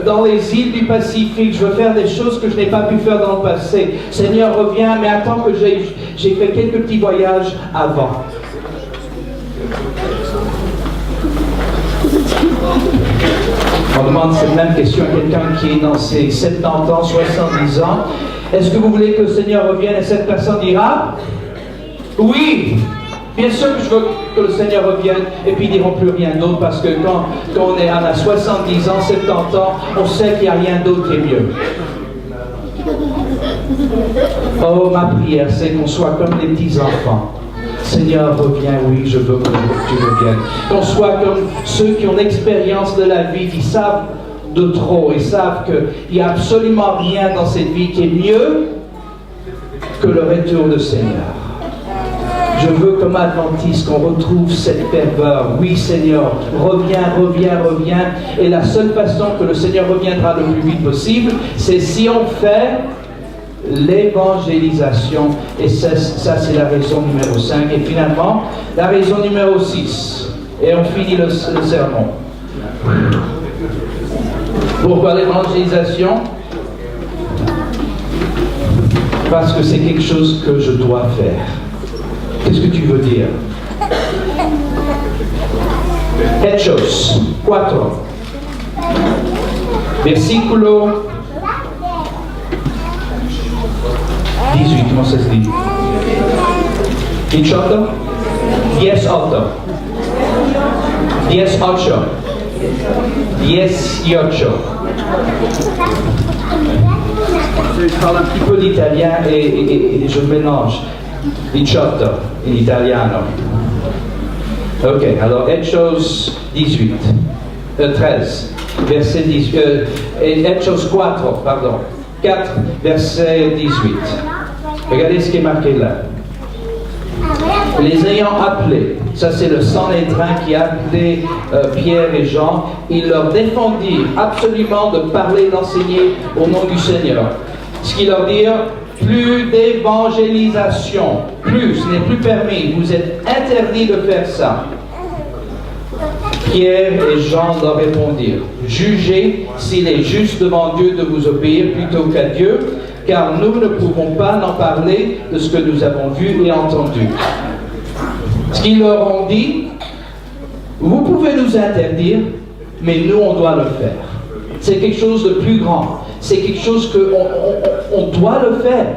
dans les îles du Pacifique. Je veux faire des choses que je n'ai pas pu faire dans le passé. Seigneur, reviens, mais attends que j'ai fait quelques petits voyages avant. On demande cette même question à quelqu'un qui est dans ses 70 ans, 70 ans. Est-ce que vous voulez que le Seigneur revienne? Et cette personne dira oui. Bien sûr que je veux que le Seigneur revienne, et puis ils diront plus rien d'autre, parce que quand on a 70 ans, 70 ans, on sait qu'il n'y a rien d'autre qui est mieux. Oh, ma prière, c'est qu'on soit comme les petits enfants. Seigneur, reviens, oui, je veux que tu reviennes. Qu'on soit comme ceux qui ont l'expérience de la vie, qui savent de trop et savent qu'il n'y a absolument rien dans cette vie qui est mieux que le retour du Seigneur. Je veux comme adventiste qu'on retrouve cette ferveur. Oui, Seigneur, reviens, reviens, reviens. Et la seule façon que le Seigneur reviendra le plus vite possible, c'est si on fait l'évangélisation. Et ça c'est la raison numéro 5. Et finalement, la raison numéro 6. Et on finit le sermon. Pourquoi l'évangélisation? Parce que c'est quelque chose que je dois faire. Qu'est-ce que tu veux dire? Hechos 4. Versículo 18, comment ça se dit? 18? 18. 18. Je parle un petit peu d'italien et je mélange. 18 in italiano. Ok, alors Hechos 18, 13, verset 18, Hechos 4, pardon, 4, verset 18. Regardez ce qui est marqué là. Les ayant appelés, ça c'est le Sanhédrin qui a appelé Pierre et Jean, ils leur défendirent absolument de parler, d'enseigner au nom du Seigneur. Ce qui leur dit, plus d'évangélisation, plus, ce n'est plus permis, vous êtes interdits de faire ça. Pierre et Jean leur répondirent, jugez s'il est juste devant Dieu de vous obéir plutôt qu'à Dieu, car nous ne pouvons pas en parler de ce que nous avons vu et entendu. Ce qu'ils leur ont dit, vous pouvez nous interdire, mais nous on doit le faire. C'est quelque chose de plus grand. C'est quelque chose qu'on doit le faire.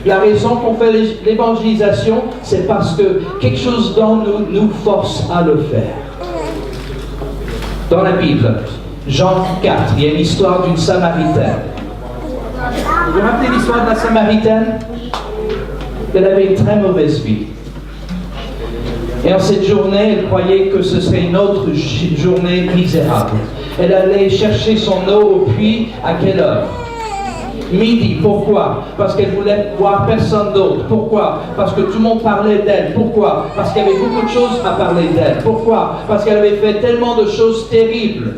La raison qu'on fait l'évangélisation, c'est parce que quelque chose dans nous nous force à le faire. Dans la Bible, Jean 4, il y a une histoire d'une Samaritaine. Vous vous rappelez l'histoire de la Samaritaine? Elle avait une très mauvaise vie. Et en cette journée, elle croyait que ce serait une autre journée misérable. Elle allait chercher son eau au puits à quelle heure? Midi. Pourquoi? Parce qu'elle voulait voir personne d'autre. Pourquoi? Parce que tout le monde parlait d'elle. Pourquoi? Parce qu'il y avait beaucoup de choses à parler d'elle. Pourquoi? Parce qu'elle avait fait tellement de choses terribles.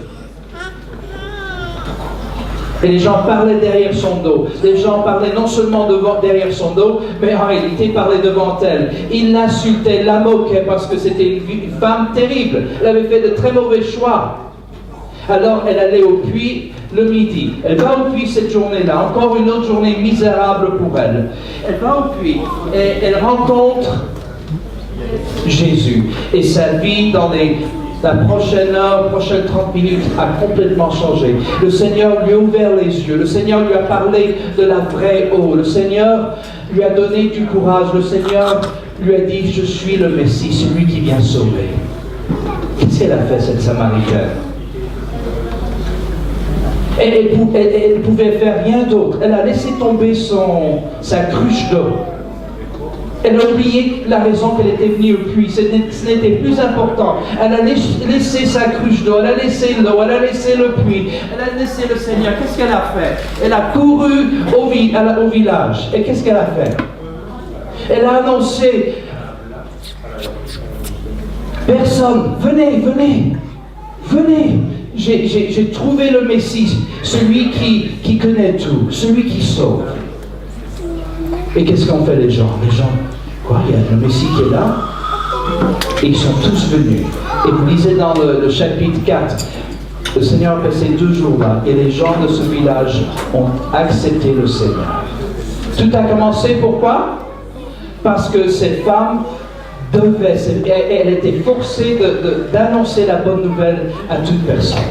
Et les gens parlaient derrière son dos. Les gens parlaient non seulement derrière son dos, mais en réalité parlaient devant elle. Ils l'insultaient, la moquaient parce que c'était une femme terrible. Elle avait fait de très mauvais choix. Alors elle allait au puits le midi. Elle va au puits cette journée-là, encore une autre journée misérable pour elle. Elle va au puits et elle rencontre Jésus. Et sa vie dans la prochaine heure, prochaine 30 minutes a complètement changé. Le Seigneur lui a ouvert les yeux. Le Seigneur lui a parlé de la vraie eau. Le Seigneur lui a donné du courage. Le Seigneur lui a dit, je suis le Messie, celui qui vient sauver. Qu'est-ce qu'elle a fait, cette Samaritaine? Elle ne pouvait faire rien d'autre. Elle a laissé tomber sa cruche d'eau. Elle a oublié la raison qu'elle était venue au puits. Ce n'était plus important. Elle a laissé sa cruche d'eau, elle a laissé l'eau, elle a laissé le puits, elle a laissé le Seigneur. Qu'est-ce qu'elle a fait? Elle a couru au village. Et qu'est-ce qu'elle a fait? Elle a annoncé, Personne. Venez, venez. Venez. J'ai trouvé le Messie, celui qui connaît tout, celui qui sauve. Et qu'est-ce qu'ont fait les gens? Les gens, quoi, il y a le Messie qui est là. Et ils sont tous venus. Et vous lisez dans le chapitre 4, le Seigneur a passé 2 jours là, et les gens de ce village ont accepté le Seigneur. Tout a commencé, pourquoi? Parce que cette femme elle était forcée d'annoncer la bonne nouvelle à toute personne.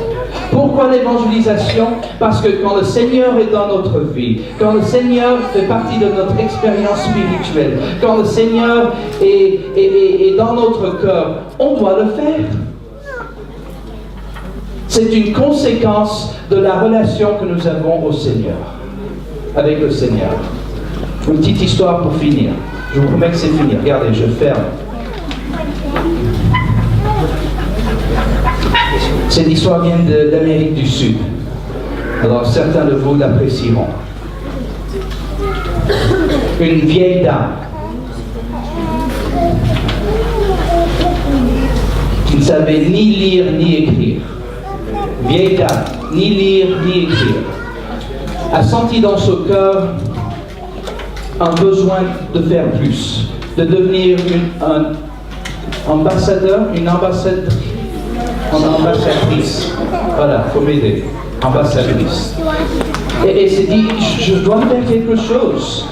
Pourquoi l'évangélisation? Parce que quand le Seigneur est dans notre vie, quand le Seigneur fait partie de notre expérience spirituelle, quand le Seigneur est dans notre cœur, on doit le faire. C'est une conséquence de la relation que nous avons au Seigneur, avec le Seigneur. Une petite histoire pour finir. Je vous promets que c'est fini. Regardez, je ferme. Cette histoire vient d'Amérique du Sud. Alors certains de vous l'apprécieront. Une vieille dame qui ne savait ni lire ni écrire. Vieille dame, ni lire ni écrire, a senti dans son cœur un besoin de faire plus, de devenir un ambassadeur, une ambassadrice. Voilà, il faut m'aider. Ambassadrice. Et elle s'est dit, je dois faire quelque chose.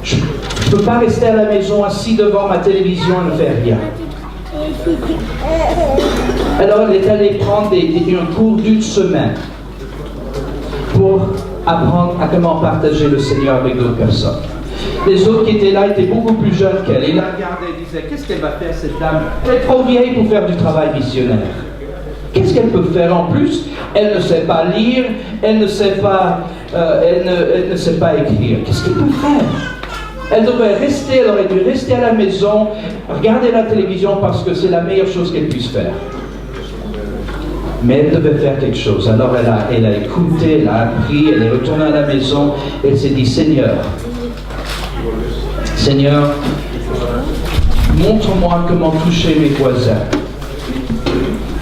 Je ne peux pas rester à la maison assis devant ma télévision et ne faire rien. Alors elle est allée prendre un cours d'1 semaine pour apprendre à comment partager le Seigneur avec d'autres personnes. Les autres qui étaient là étaient beaucoup plus jeunes qu'elle. Ils la regardaient et disaient, qu'est-ce qu'elle va faire cette dame? Elle est trop vieille pour faire du travail missionnaire. Qu'est-ce qu'elle peut faire en plus? Elle ne sait pas lire, elle ne sait pas, elle ne sait pas écrire. Qu'est-ce qu'elle peut faire? Elle devrait rester, elle aurait dû rester à la maison, regarder la télévision parce que c'est la meilleure chose qu'elle puisse faire. Mais elle devait faire quelque chose. Alors elle a écouté, elle a appris, elle est retournée à la maison, elle s'est dit, Seigneur, montre-moi comment toucher mes voisins.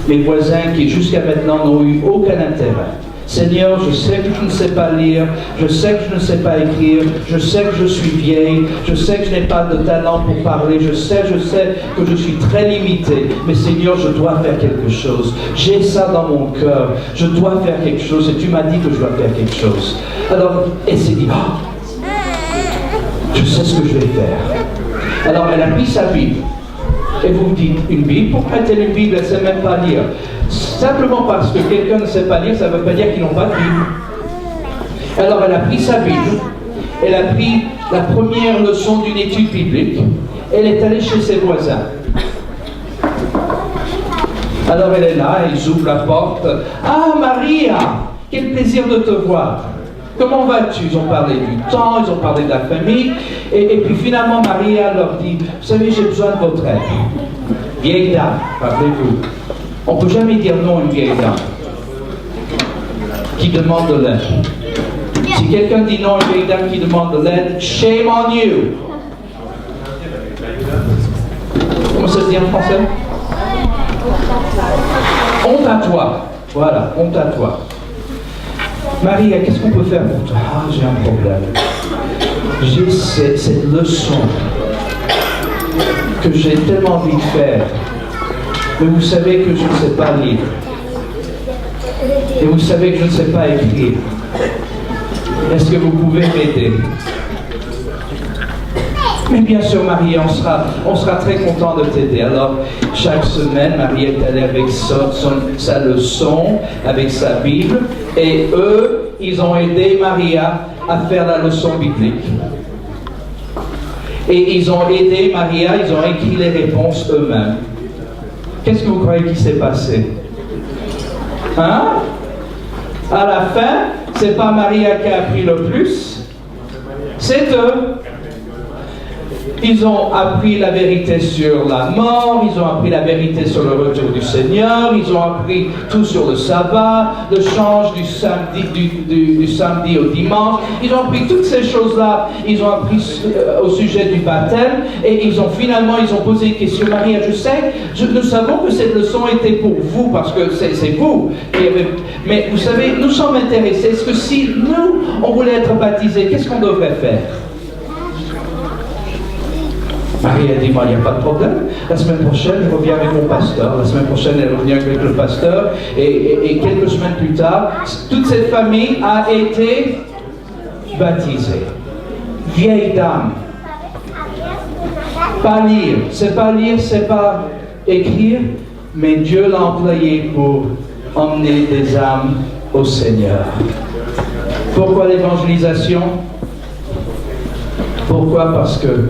Mes voisins qui jusqu'à maintenant n'ont eu aucun intérêt. Seigneur, je sais que je ne sais pas lire, je sais que je ne sais pas écrire, je sais que je suis vieille, je sais que je n'ai pas de talent pour parler, je sais que je suis très limité, mais Seigneur, je dois faire quelque chose. J'ai ça dans mon cœur, je dois faire quelque chose et tu m'as dit que je dois faire quelque chose. Alors, elle s'est dit, je sais ce que je vais faire. Alors, elle a pris sa Bible. Et vous me dites, une Bible? Pourquoi a-t-elle une Bible? Elle ne sait même pas lire. Simplement parce que quelqu'un ne sait pas lire, ça ne veut pas dire qu'ils n'ont pas de Bible. Alors elle a pris sa Bible, elle a pris la première leçon d'une étude biblique, elle est allée chez ses voisins. Alors elle est là, ils ouvrent la porte. Ah Maria, quel plaisir de te voir. Comment vas-tu? Ils ont parlé du temps, ils ont parlé de la famille. Et puis finalement, Maria leur dit, vous savez, j'ai besoin de votre aide. Vieille dame, rappelez-vous. On ne peut jamais dire non à une vieille dame qui demande de l'aide. Si quelqu'un dit non à une vieille dame qui demande de l'aide, shame on you. Comment ça se dit en français? Honte à toi. Voilà, honte à toi. Maria, qu'est-ce qu'on peut faire pour toi? Ah, j'ai un problème. J'ai cette leçon que j'ai tellement envie de faire. Mais vous savez que je ne sais pas lire. Et vous savez que je ne sais pas écrire. Est-ce que vous pouvez m'aider? Mais bien sûr, Marie, on sera très content de t'aider. Alors, chaque semaine, Marie est allée avec sa leçon, avec sa Bible, et eux, ils ont aidé Maria à faire la leçon biblique. Et ils ont aidé Maria, ils ont écrit les réponses eux-mêmes. Qu'est-ce que vous croyez qui s'est passé? Hein? À la fin, c'est pas Maria qui a appris le plus, c'est eux. Ils ont appris la vérité sur la mort, ils ont appris la vérité sur le retour du Seigneur, ils ont appris tout sur le sabbat, le change du samedi au dimanche. Ils ont appris toutes ces choses-là. Ils ont appris au sujet du baptême et ils ont posé une question. Maria, je sais, nous savons que cette leçon était pour vous parce que c'est vous qui avez... Mais vous savez, nous sommes intéressés. Est-ce que si nous, on voulait être baptisés, qu'est-ce qu'on devrait faire? Marie a dit, moi, il n'y a pas de problème. La semaine prochaine, je reviens avec mon pasteur. La semaine prochaine, elle revient avec le pasteur. Et quelques semaines plus tard, toute cette famille a été baptisée. Vieille dame. Pas lire. C'est pas écrire, mais Dieu l'a employé pour emmener des âmes au Seigneur. Pourquoi l'évangélisation? Pourquoi? Parce que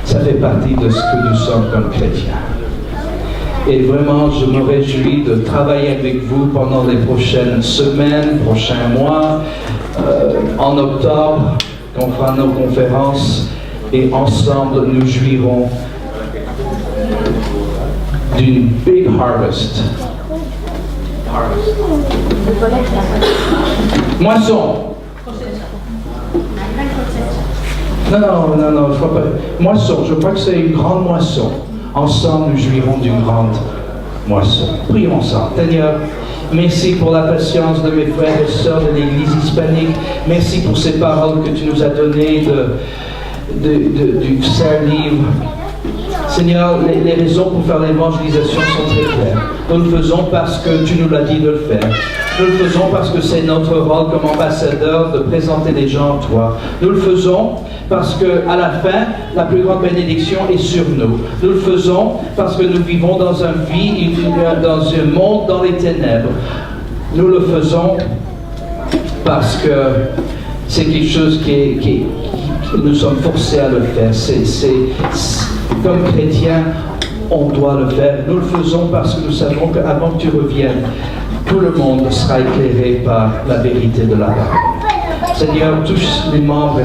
ça fait partie de ce que nous sommes comme chrétiens. Et vraiment, je me réjouis de travailler avec vous pendant les prochaines semaines, prochains mois. En octobre, on fera nos conférences et ensemble, nous jouirons d'une big harvest. Moisson. Non, je crois pas. Moisson, je crois que c'est une grande moisson. Ensemble, nous jouirons d'une grande moisson. Prions ensemble. Seigneur, merci pour la patience de mes frères et sœurs de l'Église hispanique. Merci pour ces paroles que tu nous as données du Saint-Livre. Seigneur, les raisons pour faire l'évangélisation sont très claires. Nous le faisons parce que tu nous l'as dit de le faire. Nous le faisons parce que c'est notre rôle comme ambassadeur de présenter les gens à toi. Nous le faisons parce qu'à la fin, la plus grande bénédiction est sur nous. Nous le faisons parce que nous vivons dans un monde dans les ténèbres. Nous le faisons parce que c'est quelque chose qui nous sommes forcés à le faire. Comme chrétiens, on doit le faire. Nous le faisons parce que nous savons qu'avant que tu reviennes, tout le monde sera éclairé par la vérité de la parole. Seigneur, tous les membres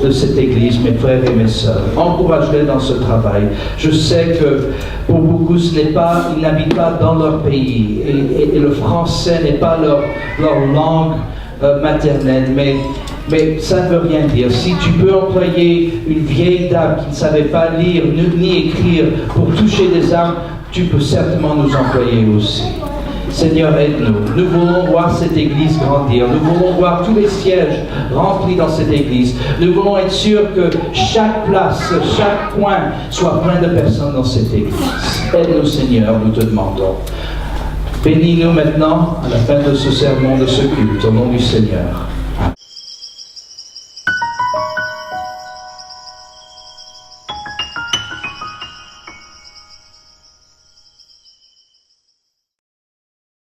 de cette Église, mes frères et mes sœurs, encourage-les dans ce travail. Je sais que pour beaucoup, ils n'habitent pas dans leur pays et le français n'est pas leur langue maternelle, mais ça ne veut rien dire. Si tu peux employer une vieille dame qui ne savait pas lire ni écrire pour toucher des âmes, tu peux certainement nous employer aussi. Seigneur, aide-nous. Nous voulons voir cette Église grandir. Nous voulons voir tous les sièges remplis dans cette Église. Nous voulons être sûrs que chaque place, chaque coin soit plein de personnes dans cette Église. Aide-nous, Seigneur, nous te demandons. Bénis-nous maintenant à la fin de ce sermon, de ce culte, au nom du Seigneur.